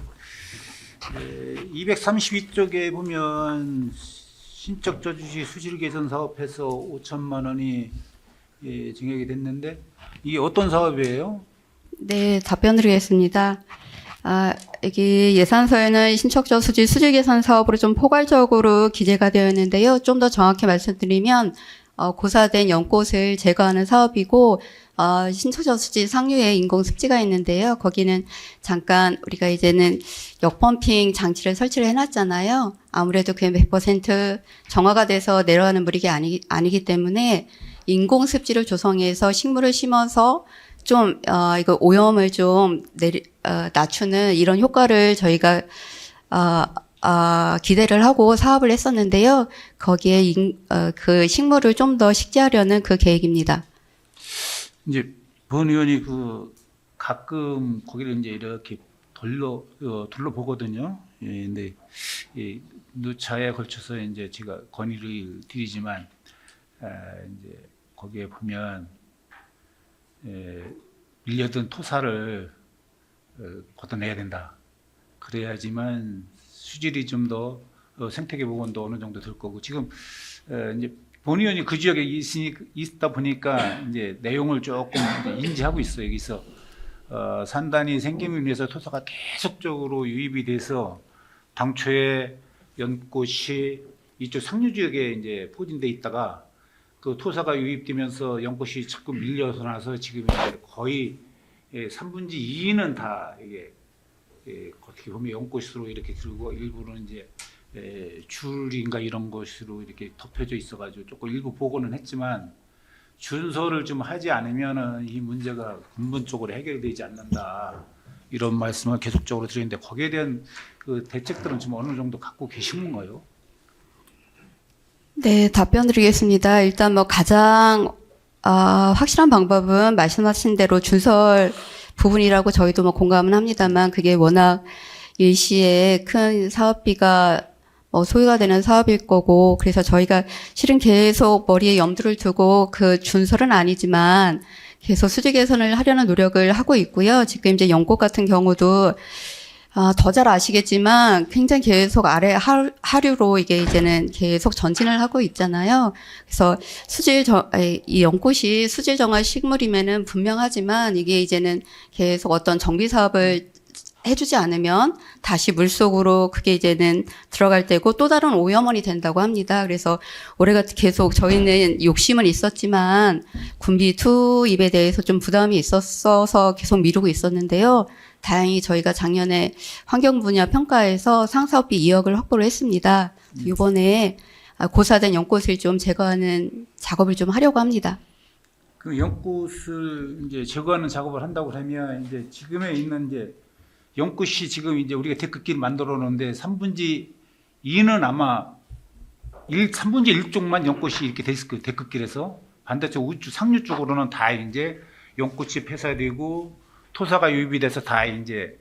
232쪽에 보면 신적 저주시 수질 개선 사업에서 5천만 원이 증액이 됐는데 이게 어떤 사업이에요? 네, 답변드리겠습니다. 여기 예산서에는 신척저 수질 개선 사업으로 좀 포괄적으로 기재가 되어 있는데요. 좀 더 정확히 말씀드리면 고사된 연꽃을 제거하는 사업이고 신척저 수질 상류에 인공 습지가 있는데요. 거기는 잠깐 우리가 이제는 역펌핑 장치를 설치를 해놨잖아요. 아무래도 그게 100% 정화가 돼서 내려가는 물이 아니기 때문에 인공 습지를 조성해서 식물을 심어서 좀 이거 오염을 좀 낮추는 이런 효과를 저희가 기대를 하고 사업을 했었는데요. 거기에 그 식물을 좀 더 식재하려는 그 계획입니다. 이제 본 의원이 가끔 거기를 이제 이렇게 둘러보거든요. 근데 누차에 걸쳐서 이제 제가 건의를 드리지만 이제 거기에 보면 밀려든 토사를 걷어내야 된다. 그래야지만 수질이 좀 더 생태계 보건도 어느 정도 될 거고 지금 이제 본의원이 그 지역에 있다 보니까 이제 내용을 조금 이제 인지하고 있어요. 여기서 산단이 생김을 위해서 토사가 계속적으로 유입이 돼서 당초에 연꽃이 이쪽 상류 지역에 이제 포진돼 있다가 그 토사가 유입되면서 연꽃이 자꾸 밀려서 나서 지금 이제 거의 3분의 2는 다 이게 어떻게 보면 연꽃으로 이렇게 들고 일부는 이제 줄인가 이런 것으로 이렇게 덮여져 있어가지고 조금 일부 복원은 했지만 준서를 좀 하지 않으면은 이 문제가 근본적으로 해결되지 않는다 이런 말씀을 계속적으로 드리는데 거기에 대한 그 대책들은 좀 어느 정도 갖고 계신 건가요? 네, 답변 드리겠습니다. 일단 뭐 가장 확실한 방법은 말씀하신 대로 준설 부분이라고 저희도 뭐 공감은 합니다만 그게 워낙 일시에 큰 사업비가 소요가 되는 사업일 거고 그래서 저희가 실은 계속 머리에 염두를 두고 그 준설은 아니지만 계속 수질 개선을 하려는 노력을 하고 있고요. 지금 이제 연꽃 같은 경우도 더 잘 아시겠지만 굉장히 계속 아래 하류로 이게 이제는 계속 전진을 하고 있잖아요. 그래서 이 연꽃이 수질 정화 식물이면은 분명하지만 이게 이제는 계속 어떤 정비 사업을 해주지 않으면 다시 물속으로 그게 이제는 들어갈 때고 또 다른 오염원이 된다고 합니다. 그래서 올해가 계속 저희는 욕심은 있었지만 군비 투입에 대해서 좀 부담이 있었어서 계속 미루고 있었는데요. 다행히 저희가 작년에 환경 분야 평가에서 상사업비 2억을 확보를 했습니다. 이번에 고사된 연꽃을 좀 제거하는 작업을 좀 하려고 합니다. 그 연꽃을 이제 제거하는 작업을 한다고 하면 이제 지금에 있는 이제 연꽃이 지금 이제 우리가 데크길 만들어 놓는데 3분의 2는 아마 3분의 1쪽만 연꽃이 이렇게 돼 있을 거예요. 데크길에서 반대쪽 우측 상류 쪽으로는 다 이제 연꽃이 폐사되고 토사가 유입이 돼서 다 이제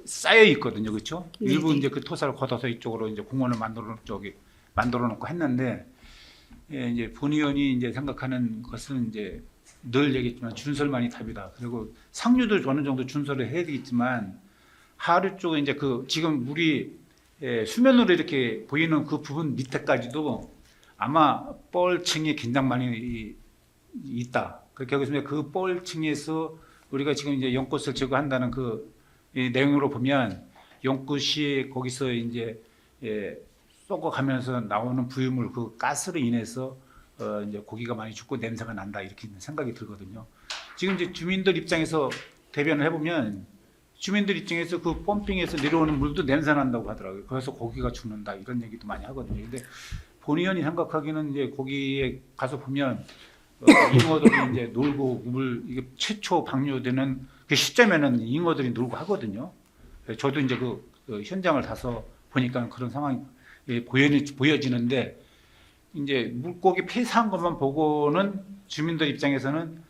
쌓여 있거든요, 그렇죠? 네네. 일부 이제 그 토사를 걷어서 이쪽으로 이제 공원을 만들어 놓고 했는데 이제 본의원이 이제 생각하는 것은 이제 늘 얘기했지만 준설만이 답이다. 그리고 상류도 어느 정도 준설을 해야 되겠지만 하류 쪽에 이제 그 지금 물이 수면으로 이렇게 보이는 그 부분 밑에까지도 아마 뻘층이 굉장히 많이 있다. 그렇게 하고 있으면 그 뻘층에서 우리가 지금 이제 연꽃을 제거한다는 그 내용으로 보면 연꽃이 거기서 이제 썩어가면서 나오는 부유물 그 가스로 인해서 이제 고기가 많이 죽고 냄새가 난다 이렇게 생각이 들거든요. 지금 이제 주민들 입장에서 대변을 해보면 주민들 입장에서 그 펌핑에서 내려오는 물도 냄새 난다고 하더라고요. 그래서 고기가 죽는다 이런 얘기도 많이 하거든요. 근데 본의원이 생각하기는 이제 거기에 가서 보면 잉어들이 이제 놀고 이게 최초 방류되는 그 시점에는 잉어들이 놀고 하거든요. 저도 이제 그 현장을 가서 보니까 그런 상황이 보여지는데 이제 물고기 폐사한 것만 보고는 주민들 입장에서는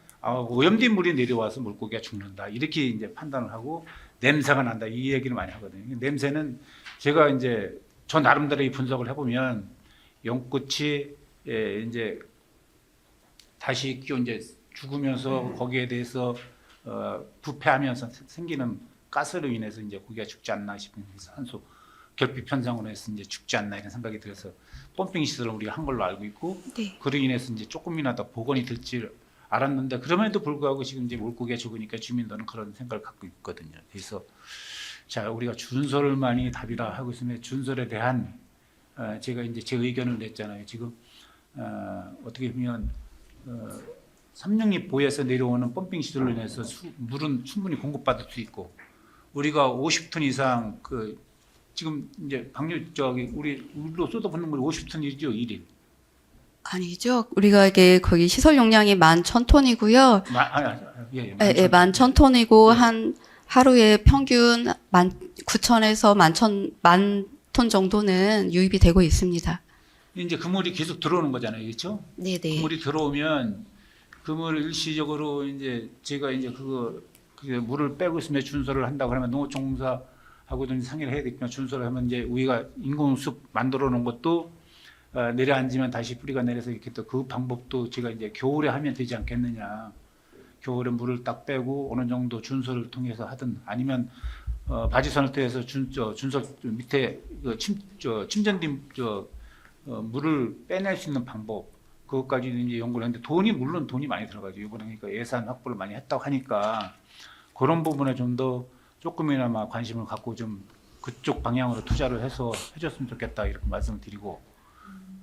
오염된 물이 내려와서 물고기가 죽는다 이렇게 이제 판단을 하고 냄새가 난다 이 얘기를 많이 하거든요. 냄새는 제가 이제 저 나름대로 이 분석을 해보면 연꽃이 이제 다시 끼어 이제 죽으면서 거기에 대해서 부패하면서 생기는 가스로 인해서 이제 고기가 죽지 않나 싶은 산소 결핍 현상으로 해서 이제 죽지 않나 이런 생각이 들어서 펌핑 시설을 우리가 한 걸로 알고 있고 네. 그로 인해서 이제 조금이나마 복원이 될지 알았는데 그럼에도 불구하고 지금 이제 물고기가 죽으니까 주민들은 그런 생각을 갖고 있거든요. 그래서 자 우리가 준설만이 답이라 하고 있으면 준설에 대한 제가 이제 제 의견을 냈잖아요. 지금 어떻게 보면 삼령립 보에서 내려오는 펌핑 시설로 인해서 물은 충분히 공급받을 수 있고 우리가 50톤 이상 그 지금 이제 방류 우리 우리로 쏟아붓는 물이 50톤이죠 일일. 아니죠. 우리가 이게 거기 시설 용량이 11,000톤이고요. 예, 11,000톤이고 한 하루에 평균 19,000에서 10,000톤 정도는 유입이 되고 있습니다. 이제 그 물이 계속 들어오는 거잖아요, 그렇죠? 네, 그 네. 물이 들어오면 그 물을 일시적으로 이제 제가 이제 그 물을 빼고 있으면 준설을 한다고 하면 농업종사한테 하고든지 상의를 해야 되겠지만 준수를 하면 이제 우리가 인공숲 만들어 놓은 것도 내려앉으면 다시 뿌리가 내려서 이렇게 또 그 방법도 제가 이제 겨울에 하면 되지 않겠느냐. 겨울에 물을 딱 빼고 어느 정도 준설을 통해서 하든 아니면 바지선을 통해서 준설 밑에 침전된 물을 빼낼 수 있는 방법 그것까지 이제 연구를 했는데 물론 돈이 많이 들어가죠. 이번에 그러니까 예산 확보를 많이 했다고 하니까 그런 부분에 좀 더 조금이나마 관심을 갖고 좀 그쪽 방향으로 투자를 해서 해줬으면 좋겠다 이렇게 말씀을 드리고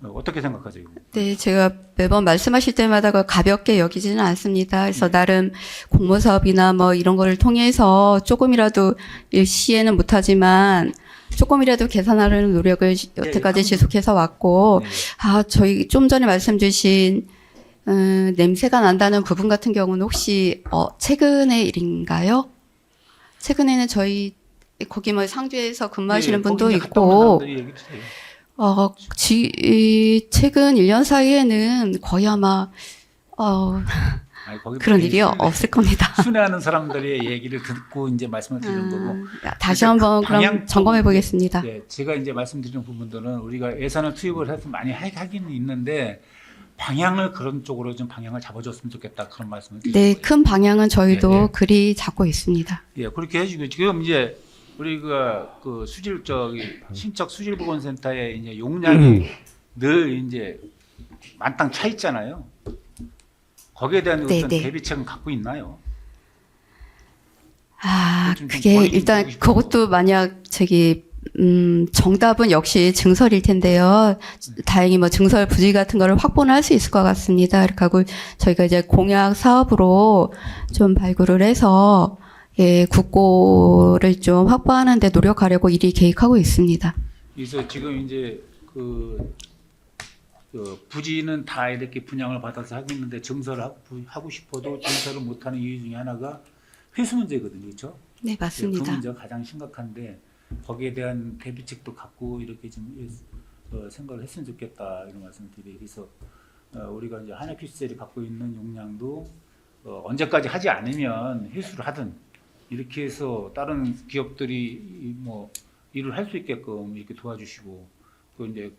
어떻게 생각하세요? 네, 제가 매번 말씀하실 때마다 그걸 가볍게 여기지는 않습니다. 그래서 나름 공모 사업이나 뭐 이런 거를 통해서 조금이라도 일시에는 못하지만 조금이라도 개선하려는 노력을 여태까지 지속해서 왔고, 저희 좀 전에 말씀 주신 냄새가 난다는 부분 같은 경우는 혹시 최근의 일인가요? 최근에는 저희 거기 뭐 상주에서 근무하시는 분도 있고, 최근 1년 사이에는 거의 아마 그런 일이 없을 겁니다. 순회하는 사람들의 얘기를 듣고 이제 말씀을 드리는 거고. 다시 한번 그럼 점검해 보겠습니다. 네, 제가 이제 말씀드리는 부분들은 우리가 예산을 투입을 해서 많이 하긴 있는데 방향을 그런 쪽으로 좀 방향을 잡아줬으면 좋겠다 그런 말씀을 드리는 네, 거예요. 큰 방향은 저희도 네, 네. 그리 잡고 있습니다. 예, 그렇게 해주고 지금 이제 우리가 그 신척 수질보건센터에 이제 용량이 늘 이제 만땅 차 있잖아요. 거기에 대한 네, 어떤 네. 대비책은 갖고 있나요? 좀 그게 권위 좀 일단 주고 싶어요. 그것도 만약 정답은 역시 증설일 텐데요. 다행히 뭐 증설 부지 같은 거를 확보는 할 수 있을 것 같습니다. 이렇게 하고 저희가 이제 공약 사업으로 좀 발굴을 해서 국고를 좀 확보하는 데 노력하려고 일이 계획하고 있습니다. 그래서 지금 이제 그 부지는 다 이렇게 분양을 받아서 하고 있는데 증설을 하고 싶어도 증설을 못하는 이유 중에 하나가 회수 문제거든요, 그렇죠? 네, 그 맞습니다. 문제가 가장 심각한데 거기에 대한 대비책도 갖고 이렇게 좀 생각을 했으면 좋겠다 이런 말씀을 드리고 그래서 우리가 이제 한해피스텔이 갖고 있는 용량도 언제까지 하지 않으면 회수를 하든 이렇게 해서 다른 기업들이 뭐 일을 할 수 있게끔 이렇게 도와주시고 또 이제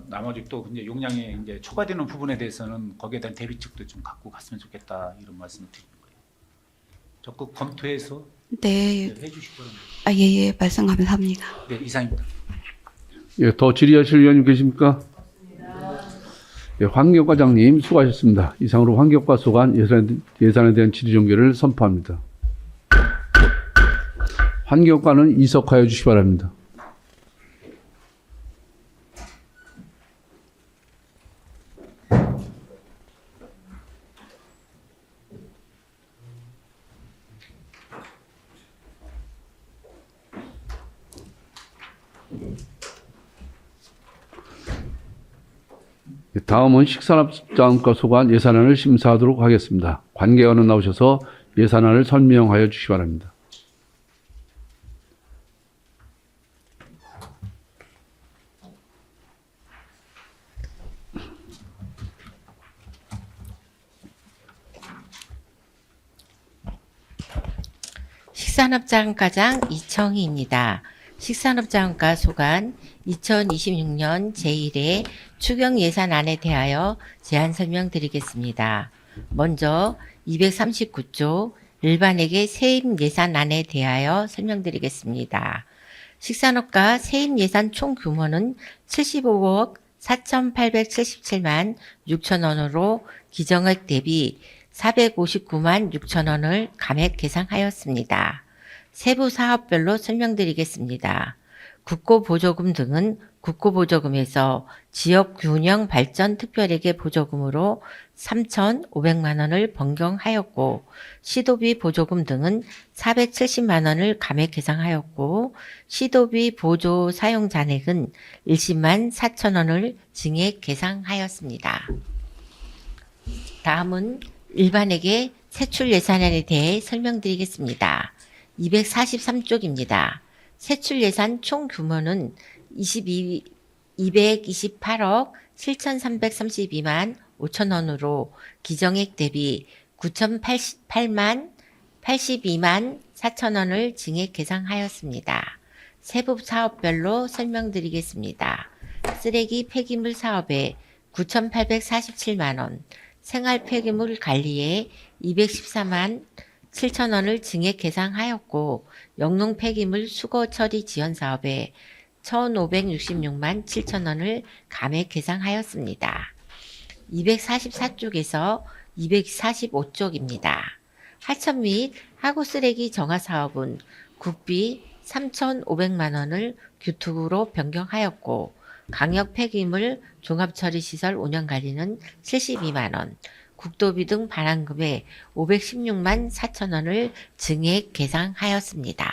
나머지 또 이제 용량이 이제 초과되는 부분에 대해서는 거기에 대한 대비책도 좀 갖고 갔으면 좋겠다 이런 말씀을 드리는 거예요. 적극 검토해서 네, 해주시기 바랍니다. 예, 말씀 감사합니다. 네, 이상입니다. 예, 더 질의하실 의원님 계십니까? 예, 환경과장님 수고하셨습니다. 이상으로 환경과 소관 예산에 대한 질의 종결을 선포합니다. 환경과는 이석하여 주시기 바랍니다. 다음은 식산업자원과 소관 예산안을 심사하도록 하겠습니다. 관계원은 나오셔서 예산안을 설명하여 주시기 바랍니다. 식산업자원과장 이청희입니다. 식산업자원과 소관 2026년 제1회 추경 예산안에 대하여 제안 설명드리겠습니다. 먼저 239조 일반회계 세입 예산안에 대하여 설명드리겠습니다. 식산업과 세입 예산 총 규모는 75억 4,877만 6천 원으로 기정액 대비 459만 6천 원을 감액 계상하였습니다. 세부 사업별로 설명드리겠습니다. 국고보조금 등은 국고보조금에서 지역균형 발전 특별회계 보조금으로 3,500만 원을 변경하였고 시도비 보조금 등은 470만 원을 감액 계상하였고 시도비 보조 사용 잔액은 10만 4천 원을 증액 계상하였습니다. 다음은 일반회계 세출 예산안에 대해 설명드리겠습니다. 243쪽입니다. 세출 예산 총 규모는 228억 7,332만 5천 원으로 기정액 대비 9,088만 82만 4천 원을 증액 계상하였습니다. 세부 사업별로 설명드리겠습니다. 쓰레기 폐기물 사업에 9,847만 원, 생활 폐기물 관리에 214만 7천 원을 증액 계상하였고, 영농 폐기물 수거 처리 지원 사업에 1,566만 7천 원을 감액 계상하였습니다. 244쪽에서 245쪽입니다. 하천 및 하구 쓰레기 정화 사업은 국비 3,500만 원을 규투구로 변경하였고, 강력 폐기물 종합처리시설 운영관리는 72만 원, 국도비 등 반환금에 516만 4천 원을 증액 계상하였습니다.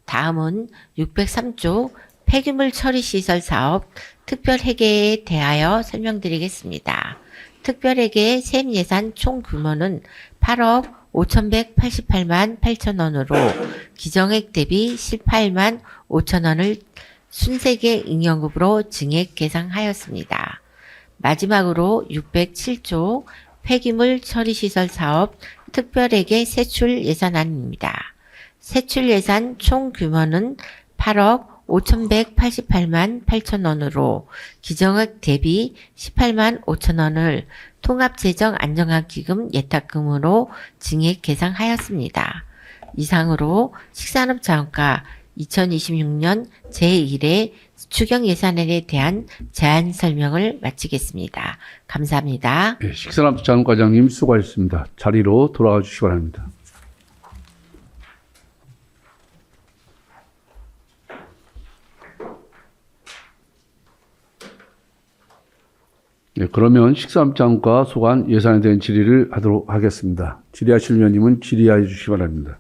다음은 603조 폐기물 처리시설 사업 특별회계에 대하여 설명드리겠습니다. 특별회계 세입예산 총 규모는 8억 5,188만 8천 원으로 기정액 대비 18만 5천 원을 순세계 잉여급으로 증액 계상하였습니다. 마지막으로 607조 폐기물 처리시설 사업 특별회계 세출 예산안입니다. 세출 예산 총 규모는 8억 5,188만 8천 원으로 기정액 대비 18만 5천 원을 통합재정 안정화기금 예탁금으로 증액 계상하였습니다. 이상으로 식산업자원과 2026년 제1회 추경 예산안에 대한 제안 설명을 마치겠습니다. 감사합니다. 네, 식사업자원과장님 수고하셨습니다. 자리로 돌아가 주시기 바랍니다. 네, 그러면 식사업자원과 소관 예산에 대한 질의를 하도록 하겠습니다. 질의하실 위원님은 질의하여 주시기 바랍니다.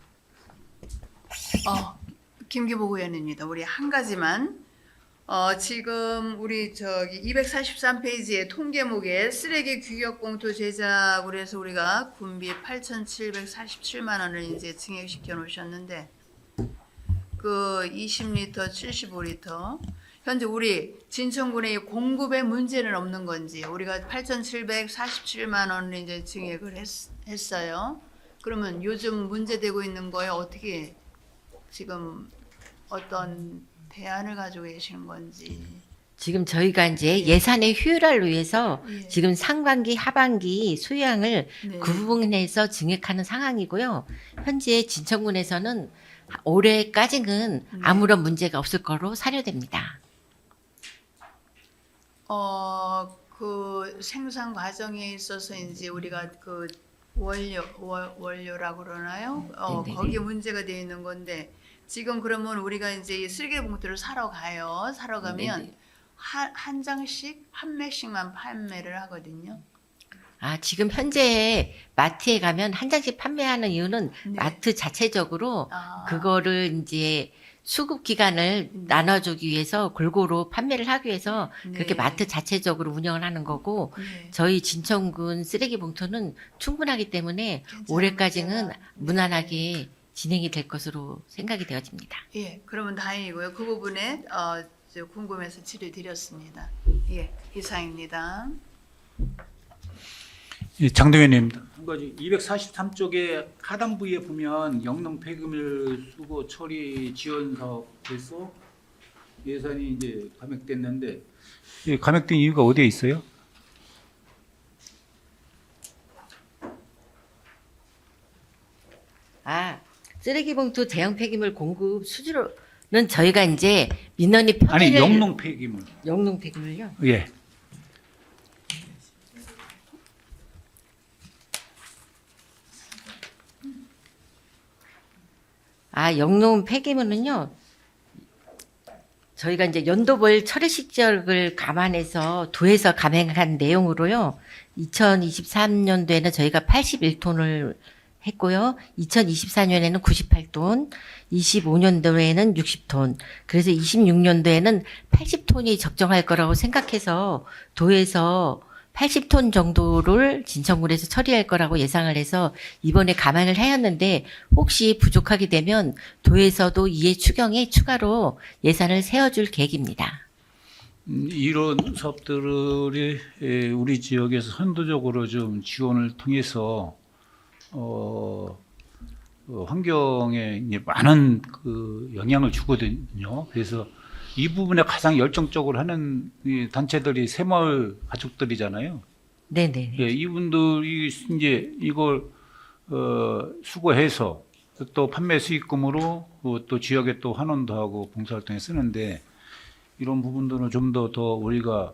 김기복 의원입니다. 우리 한 가지만 지금 우리 저기 243페이지의 통계목에 쓰레기 규격 봉투 제작으로 해서 우리가 군비 8,747만 원을 이제 증액시켜 놓으셨는데 그 20리터, 75리터 현재 우리 진천군의 이 공급에 문제는 없는 건지 우리가 8,747만 원을 이제 증액을 했어요. 그러면 요즘 문제되고 있는 거에 어떻게 지금 어떤 대안을 가지고 계시는 건지. 지금 저희가 이제 예산의 효율화를 위해서 예. 지금 상반기, 하반기 수량을 네. 그 부분에서 증액하는 상황이고요. 현재 진천군에서는 올해까지는 네. 아무런 문제가 없을 거로 사료됩니다. 그 생산 과정에 있어서 이제 우리가 그 원료라고 그러나요? 네네네. 거기에 문제가 되어 있는 건데 지금 그러면 우리가 이제 이 쓰레기 봉투를 사러 가요. 사러 가면 네네. 한 장씩 한 매씩만 판매를 하거든요. 지금 현재 마트에 가면 한 장씩 판매하는 이유는 네. 마트 자체적으로 아. 그거를 이제 수급 기간을 나눠주기 위해서 골고루 판매를 하기 위해서 그렇게 네. 마트 자체적으로 운영을 하는 거고 네. 저희 진천군 쓰레기 봉투는 충분하기 때문에 괜찮은 올해까지는 문제가. 네. 무난하게 진행이 될 것으로 생각이 되어집니다. 예, 그러면 다행이고요. 그 부분에 궁금해서 질의 드렸습니다. 예, 이상입니다. 예, 장동현님 한 가지 243쪽에 하단부에 보면 영농 폐기물 수거 처리 지원 사업에서 예산이 이제 감액됐는데 이 감액된 이유가 어디에 있어요? 쓰레기 봉투 대형 폐기물 공급 수주로는 저희가 이제 민원이 아니 평일에 영농 폐기물. 영농 폐기물요? 예. 영농 폐기물은요. 저희가 이제 연도별 처리 시적을 감안해서 도에서 감행한 내용으로요. 2023년도에는 저희가 81톤을 했고요. 2024년에는 98톤, 25년도에는 60톤, 그래서 26년도에는 80톤이 적정할 거라고 생각해서 도에서 80톤 정도를 진천군에서 처리할 거라고 예상을 해서 이번에 감안을 하였는데 혹시 부족하게 되면 도에서도 이에 추경에 추가로 예산을 세워줄 계획입니다. 이런 사업들이 우리 지역에서 선도적으로 좀 지원을 통해서 환경에 이제 많은 그 영향을 주거든요. 그래서 이 부분에 가장 열정적으로 하는 이 단체들이 새마을 가족들이잖아요. 네네. 예, 이분들이 이제 이걸 수거해서 또 판매 수익금으로 또 지역에 또 환원도 하고 봉사활동에 쓰는데 이런 부분들은 좀 더 우리가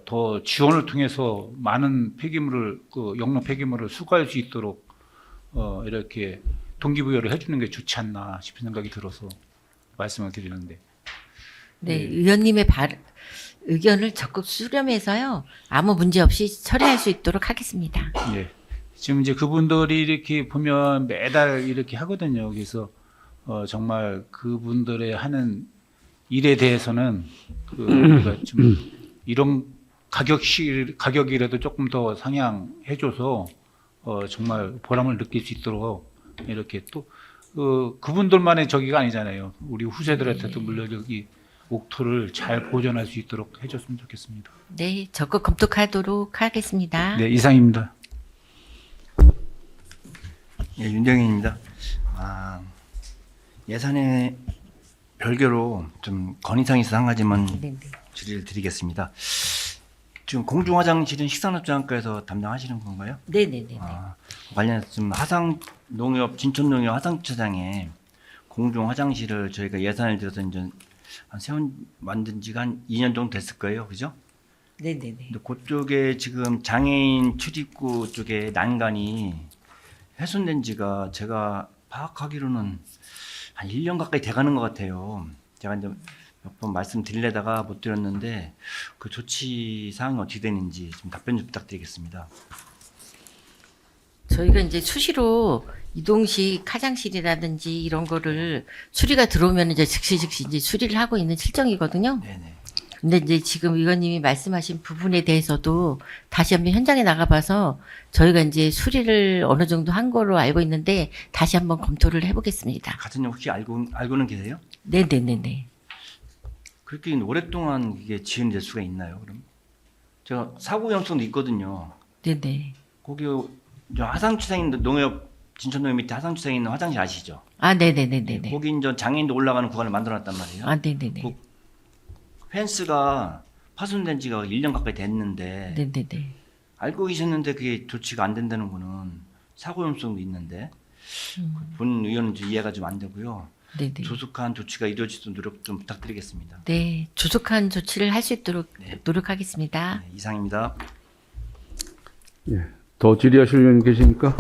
더 지원을 통해서 많은 폐기물을 영농 폐기물을 수거할 수 있도록 이렇게 동기부여를 해주는 게 좋지 않나 싶은 생각이 들어서 말씀을 드리는데. 네, 의원님의 의견을 적극 수렴해서요. 아무 문제 없이 처리할 수 있도록 하겠습니다. 예. 지금 이제 그분들이 이렇게 보면 매달 이렇게 하거든요. 그래서 정말 그분들의 하는 일에 대해서는 우리가 좀 이런 가격이라도 조금 더 상향해줘서 정말 보람을 느낄 수 있도록 이렇게 또 그분들만의 저기가 아니잖아요. 우리 후세들한테도 물론 여기 옥토를 잘 보존할 수 있도록 해줬으면 좋겠습니다. 네, 적극 검토하도록 하겠습니다. 네, 이상입니다. 예, 윤정인입니다. 예산에 별개로 좀 건의사항이 있어서 한 가지만 네네. 질의를 드리겠습니다. 지금 공중화장실은 식산업자원과에서 담당하시는 건가요? 네네네. 관련해서 지금 하상농협 진천농협 하상주차장에 공중화장실을 저희가 예산을 들여서 이제 만든 지가 한 2년 정도 됐을 거예요, 그죠? 네네네. 근데 그쪽에 지금 장애인 출입구 쪽에 난간이 훼손된 지가 제가 파악하기로는 한 1년 가까이 돼가는 것 같아요. 제가 이제 몇 번 말씀드리려다가 못 드렸는데 그 조치 사항이 어떻게 되는지 좀 답변 좀 부탁드리겠습니다. 저희가 이제 수시로 이동식 화장실이라든지 이런 거를 수리가 들어오면 이제 즉시 이제 수리를 하고 있는 실정이거든요. 네네. 근데 이제 지금 의원님이 말씀하신 부분에 대해서도 다시 한번 현장에 나가봐서 저희가 이제 수리를 어느 정도 한 거로 알고 있는데 다시 한번 검토를 해보겠습니다. 같은 점 혹시 알고는 계세요? 네네네네. 그렇게 오랫동안 이게 지연될 수가 있나요? 그럼 제가 사고 위험성도 있거든요. 네네. 거기 저 하상주차장에 있는 농협 진천농협 밑에 하상주차장에 있는 화장실 아시죠? 아 네네네네네. 거기 이제 장애인도 올라가는 구간을 만들어놨단 말이에요. 아 네네네. 그 펜스가 파손된 지가 1년 가까이 됐는데 네네네. 알고 계셨는데 그게 조치가 안 된다는 거는 사고 위험성도 있는데 본 의원은 좀 이해가 좀 안 되고요. 네네. 조속한 조치가 이루어지도록 노력 좀 부탁드리겠습니다. 네, 조속한 조치를 할 수 있도록 네. 노력하겠습니다. 네, 이상입니다. 예. 더 질의하실 의원 계십니까?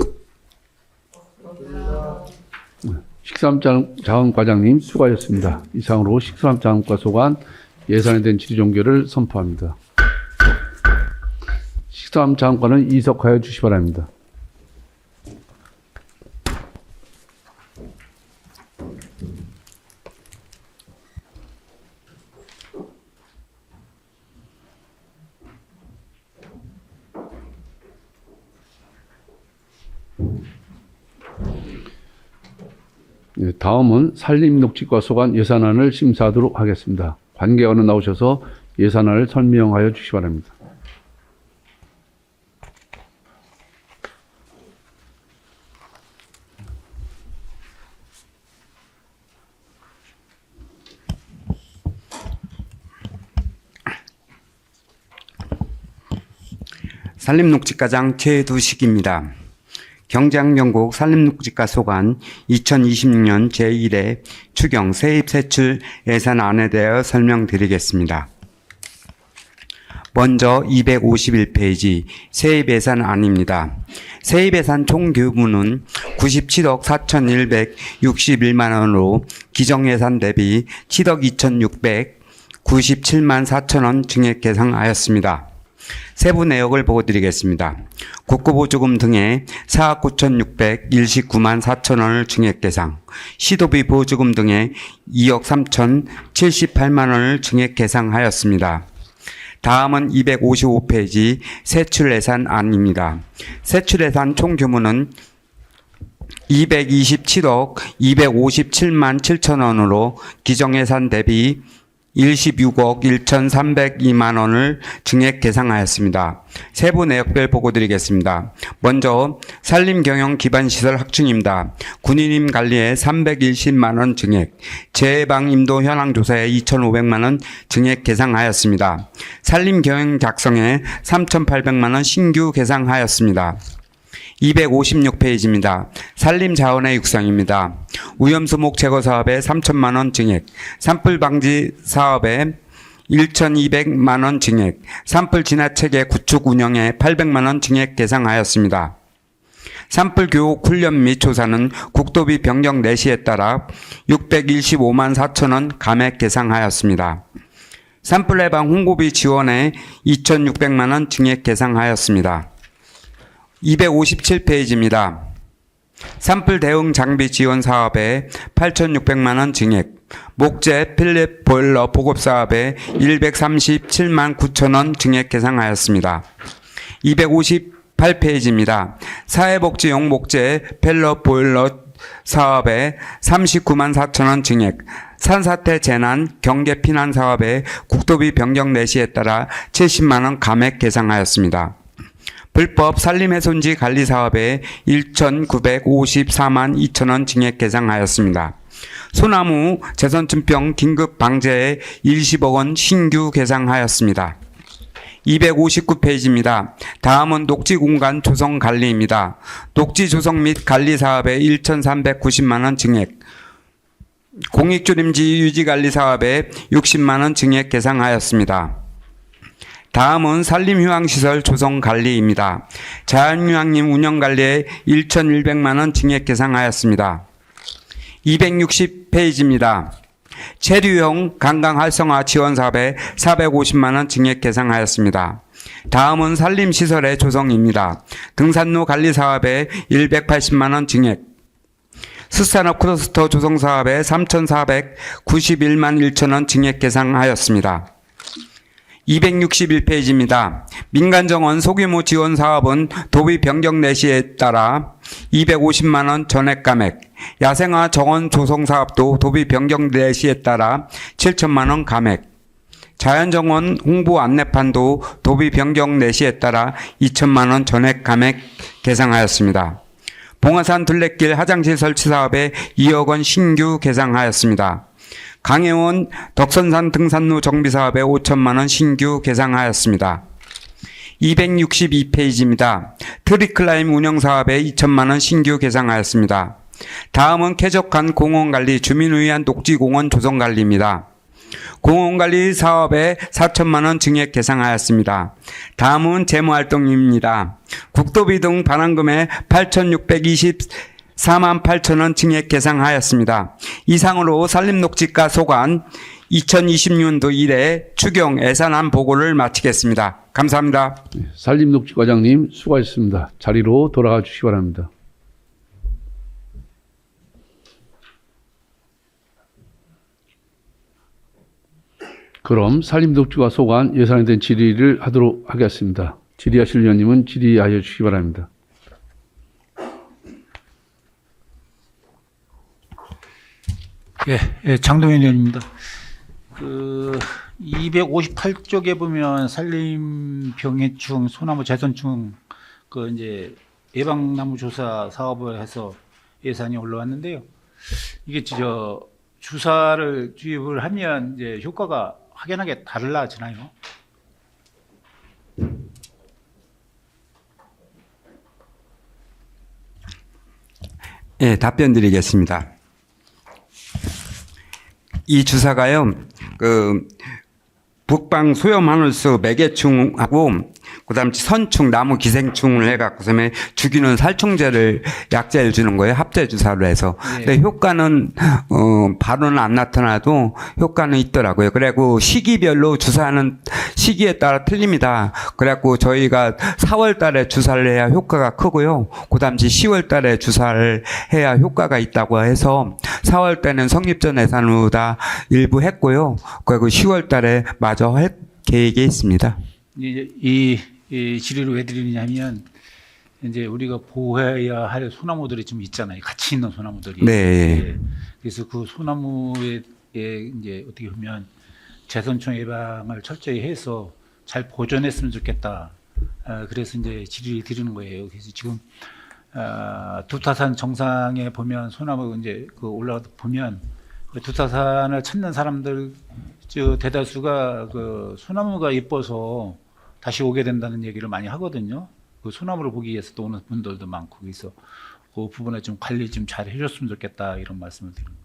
식사자원과장님 수고하셨습니다. 이상으로 식사자원과 소관 예산에 대한 질의 종결을 선포합니다. 식사자원과는 이석하여 주시 바랍니다. 네, 다음은 산림녹지과 소관 예산안을 심사하도록 하겠습니다. 관계자는 나오셔서 예산안을 설명하여 주시기 바랍니다. 산림녹지과장 최두식입니다. 경제학명곡 산림녹지과 소관 2026년 제1회 추경 세입세출 예산안에 대하여 설명드리겠습니다. 먼저 251페이지 세입예산안입니다. 세입예산 총 규모는 97억 4,161만 원으로 기정예산 대비 7억 2,697만 4천 원 증액 계상하였습니다. 세부 내역을 보고드리겠습니다. 국고보조금 등의 4억 9,619만 4천 원을 증액 계상, 시도비 보조금 등의 2억 3,078만 원을 증액 계상하였습니다. 다음은 255페이지 세출예산안입니다. 세출예산 총 규모는 227억 257만 7천 원으로 기정예산 대비 16억 1,302만 원을 증액 계상하였습니다. 세부 내역별 보고드리겠습니다. 먼저 산림경영기반시설 확충입니다. 군인임 관리에 320만 원 증액, 재해방임도 현황조사에 2,500만 원 증액 계상하였습니다. 산림경영 작성에 3,800만 원 신규 계상하였습니다. 256페이지입니다. 산림자원의 육성입니다. 오염수목 제거 사업에 3천만 원 증액, 산불 방지 사업에 1,200만 원 증액, 산불 진화체계 구축 운영에 800만 원 증액 계상하였습니다. 산불 교육 훈련 및 조사는 국도비 변경 내시에 따라 615만 4천 원 감액 계상하였습니다. 산불 예방 홍보비 지원에 2,600만 원 증액 계상하였습니다. 257페이지입니다. 산불 대응 장비 지원 사업에 8,600만 원 증액, 목재 필립 보일러 보급 사업에 137만 9천 원 증액 계상하였습니다. 258페이지입니다. 사회복지용 목재 펠럿 보일러 사업에 39만 4천 원 증액, 산사태 재난 경계 피난 사업에 국도비 변경 내시에 따라 70만 원 감액 계상하였습니다. 불법 산림훼손지 관리 사업에 1,954만 2천 원 증액 계상하였습니다. 소나무 재선충병 긴급 방제에 20억 원 신규 계상하였습니다. 259페이지입니다. 다음은 녹지 공간 조성 관리입니다. 녹지 조성 및 관리 사업에 1,390만 원 증액, 공익주림지 유지 관리 사업에 60만 원 증액 계상하였습니다. 다음은 산림휴양시설 조성관리입니다. 자연휴양림 운영관리에 1,100만 원 증액 계상하였습니다. 260페이지입니다. 체류형 관광활성화 지원사업에 450만 원 증액 계상하였습니다. 다음은 산림시설의 조성입니다. 등산로 관리사업에 180만 원 증액, 수산업 클러스터 조성사업에 3,491만 1천 원 증액 계상하였습니다. 261페이지입니다. 민간정원 소규모 지원 사업은 도비 변경 내시에 따라 250만 원 전액 감액, 야생화 정원 조성 사업도 도비 변경 내시에 따라 7천만 원 감액, 자연정원 홍보 안내판도 도비 변경 내시에 따라 2천만 원 전액 감액 계상하였습니다. 봉화산 둘레길 화장실 설치 사업에 2억 원 신규 계상하였습니다. 강해원 덕선산 등산로 정비 사업에 5천만 원 신규 계상하였습니다. 262페이지입니다. 트리클라임 운영 사업에 2천만 원 신규 계상하였습니다. 다음은 쾌적한 공원관리 주민을 위한 녹지공원 조성관리입니다. 공원관리 사업에 4천만 원 증액 계상하였습니다. 다음은 재무활동입니다. 국도비 등 반환금에 8,624만 8천 원 증액 계상하였습니다. 이상으로 산림녹지과 소관 2026년도 1회 추경 예산안 보고를 마치겠습니다. 감사합니다. 산림녹지과장님 수고하셨습니다. 자리로 돌아가 주시기 바랍니다. 그럼 산림녹지과 소관 예산에 대한 질의를 하도록 하겠습니다. 질의하실 위원님은 질의하여 주시기 바랍니다. 장동현 의원입니다. 258쪽에 보면 산림병해충, 소나무 재선충 이제 예방나무 조사 사업을 해서 예산이 올라왔는데요. 이게 주사를 주입을 하면 이제 효과가 확연하게 달라지나요? 예, 답변 드리겠습니다. 이 주사가요, 북방 소염하늘수 매개충하고 그다음 선충, 나무 기생충을 해갖고서는 죽이는 살충제를 약제를 주는 거예요. 합제 주사로 해서. 근데 효과는 바로는 안 나타나도 효과는 있더라고요. 그래갖고 시기별로 주사하는 시기에 따라 틀립니다. 그래갖고 저희가 4월달에 주사를 해야 효과가 크고요. 그다음 10월달에 주사를 해야 효과가 있다고 해서 4월 때는 성립전 예산으로 다 일부 했고요. 그리고 10월달에 마저 할 계획이 있습니다. 이제 이 질의를 왜 드리냐면 이제 우리가 보호해야 할 소나무들이 좀 있잖아요. 같이 있는 소나무들이. 네. 그래서 그 소나무에 이제 어떻게 보면 재선충 예방을 철저히 해서 잘 보존했으면 좋겠다. 그래서 이제 질의 드리는 거예요. 그래서 지금 두타산 정상에 보면 소나무 이제 그 올라가 보면 그 두타산을 찾는 사람들 대다수가 그 소나무가 예뻐서 다시 오게 된다는 얘기를 많이 하거든요. 그 소나무를 보기 위해서 또 오는 분들도 많고, 그래서 그 부분에 좀 관리 좀 잘 해줬으면 좋겠다 이런 말씀을 드립니다.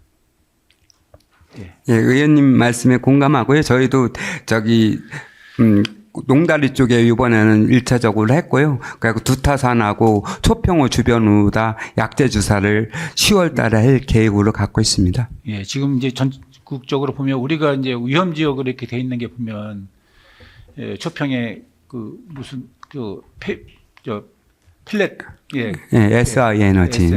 예. 예, 의원님 말씀에 공감하고요. 저희도 농다리 쪽에 이번에는 1차적으로 했고요. 그리고 두타산하고 초평호 주변으로 다 약제 주사를 10월 달에 할 계획으로 갖고 있습니다. 예, 지금 이제 전국적으로 보면 우리가 이제 위험 지역으로 이렇게 돼 있는 게 보면 초평에 그 무슨 필렛 SI 에너지.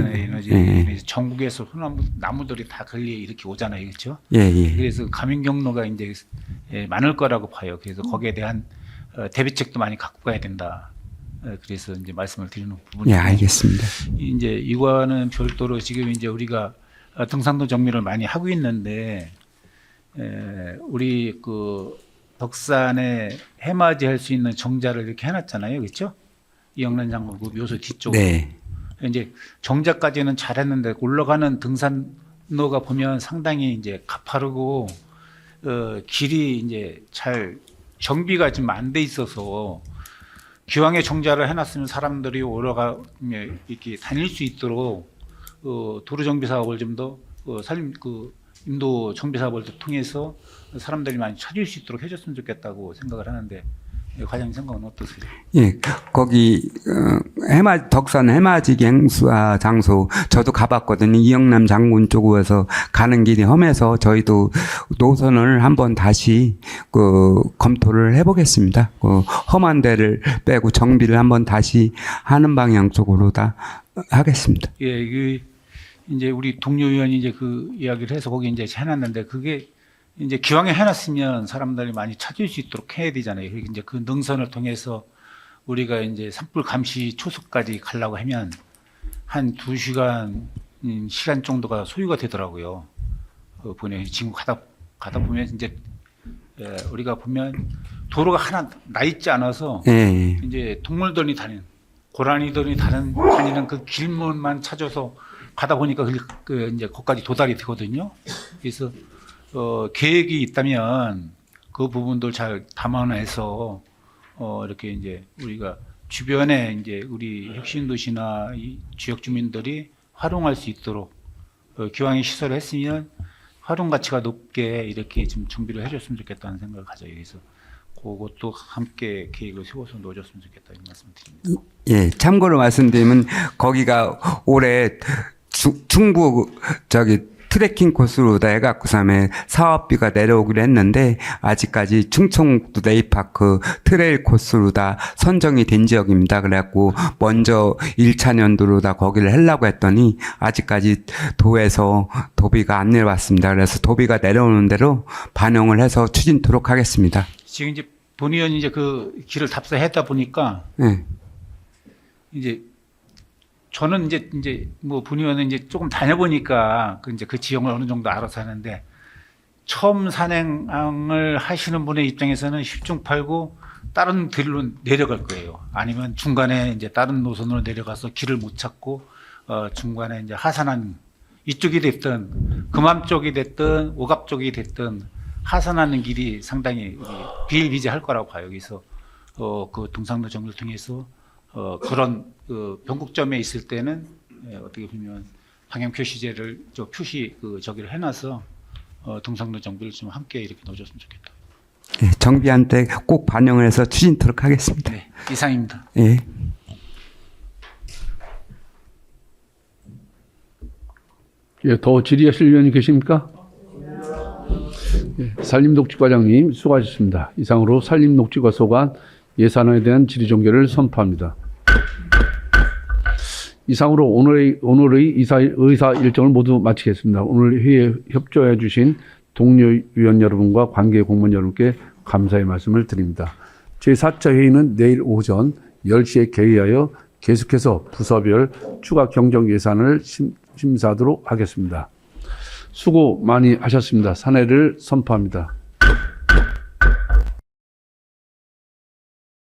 예. 전국에서 소나무 나무들이 다 걸리 이렇게 오잖아요, 그렇죠? 예. 그래서 감염 경로가 이제 많을 거라고 봐요. 그래서 거기에 대한 대비책도 많이 갖고 가야 된다. 그래서 이제 말씀을 드리는 부분이에요. 예, 알겠습니다. 이제 이거는 별도로 지금 이제 우리가 등산로 정비를 많이 하고 있는데 우리 그 덕산에 해맞이 할 수 있는 정자를 이렇게 해놨잖아요, 그렇죠? 이영란 장군 그 묘소 뒤쪽으로. 네. 이제 정자까지는 잘했는데 올라가는 등산로가 보면 상당히 이제 가파르고 길이 이제 잘 정비가 좀 안 돼 있어서 기왕에 정자를 해놨으면 사람들이 올라가 이렇게 다닐 수 있도록 도로 정비 사업을 좀 더 인도 정비 사업을 통해서 사람들이 많이 찾을 수 있도록 해줬으면 좋겠다고 생각을 하는데 과장님 생각은 어떠세요? 예, 거기 덕산 해맞이기 행사 장소 저도 가봤거든요. 이영남 장군 쪽에서 가는 길이 험해서 저희도 노선을 한번 다시 검토를 해보겠습니다. 험한 데를 빼고 정비를 한번 다시 하는 방향 쪽으로 다 하겠습니다. 예, 이제 우리 동료 의원이 이제 그 이야기를 해서 거기 이제 해놨는데 그게 이제 기왕에 해놨으면 사람들이 많이 찾을 수 있도록 해야 되잖아요. 이제 그 능선을 통해서 우리가 이제 산불 감시 초소까지 가려고 하면 한 2시간 시간 정도가 소요가 되더라고요. 보내 지금 가다 보면 이제 우리가 보면 도로가 하나 나 있지 않아서 이제 동물들이 다니는 고라니들이 다니는 그 길목만 찾아서 가다 보니까 이제 거기까지 도달이 되거든요. 그래서 계획이 있다면 그 부분들 잘 담아내서 이렇게 이제 우리가 주변에 이제 우리 혁신도시나 이 지역 주민들이 활용할 수 있도록 기왕에 시설을 했으면 활용 가치가 높게 이렇게 좀 준비를 해줬으면 좋겠다는 생각을 가져요. 그래서 그것도 함께 계획을 세워서 넣어줬으면 좋겠다 이런 말씀을 드립니다. 예, 참고로 말씀드리면 거기가 올해 중부 트레킹 코스로 다 해갖고서는 사업비가 내려오기로 했는데 아직까지 충청북도 네이파크 트레일 코스로 다 선정이 된 지역입니다. 그래갖고 먼저 1차 년도로 다 거기를 하려고 했더니 아직까지 도에서 도비가 안 내려왔습니다. 그래서 도비가 내려오는 대로 반영을 해서 추진토록 하겠습니다. 지금 이제 본 의원이 이제 그 길을 답사했다 보니까 이제 저는 이제 뭐 분위원은 이제 조금 다녀보니까 그 지형을 어느 정도 알아서 하는데 처음 산행을 하시는 분의 입장에서는 10중 8구 다른 길로 내려갈 거예요. 아니면 중간에 이제 다른 노선으로 내려가서 길을 못 찾고 중간에 이제 하산한 이쪽이 됐든 금암 쪽이 됐든 오갑 쪽이 됐든 하산하는 길이 상당히 비일비재할 거라고 봐요. 그래서 그 등산로 정비를 통해서 그런 변곡점에 있을 때는 어떻게 보면 방향 표시제를 저기를 해놔서 등산로 정비를 좀 함께 이렇게 넣어줬으면 좋겠다. 예, 정비한테 꼭 반영을 해서 추진토록 하겠습니다. 네, 이상입니다. 예. 예, 더 질의하실 의원이 계십니까? 예, 산림녹지과장님 수고하셨습니다. 이상으로 산림녹지과 소관 예산안에 대한 질의 종결을 선포합니다. 이상으로 오늘의 의사 일정을 모두 마치겠습니다. 오늘 회의에 협조해 주신 동료 위원 여러분과 관계 공무원 여러분께 감사의 말씀을 드립니다. 제4차 회의는 내일 오전 10시에 개의하여 계속해서 부서별 추가 경정 예산을 심사하도록 하겠습니다. 수고 많이 하셨습니다. 산회를 선포합니다.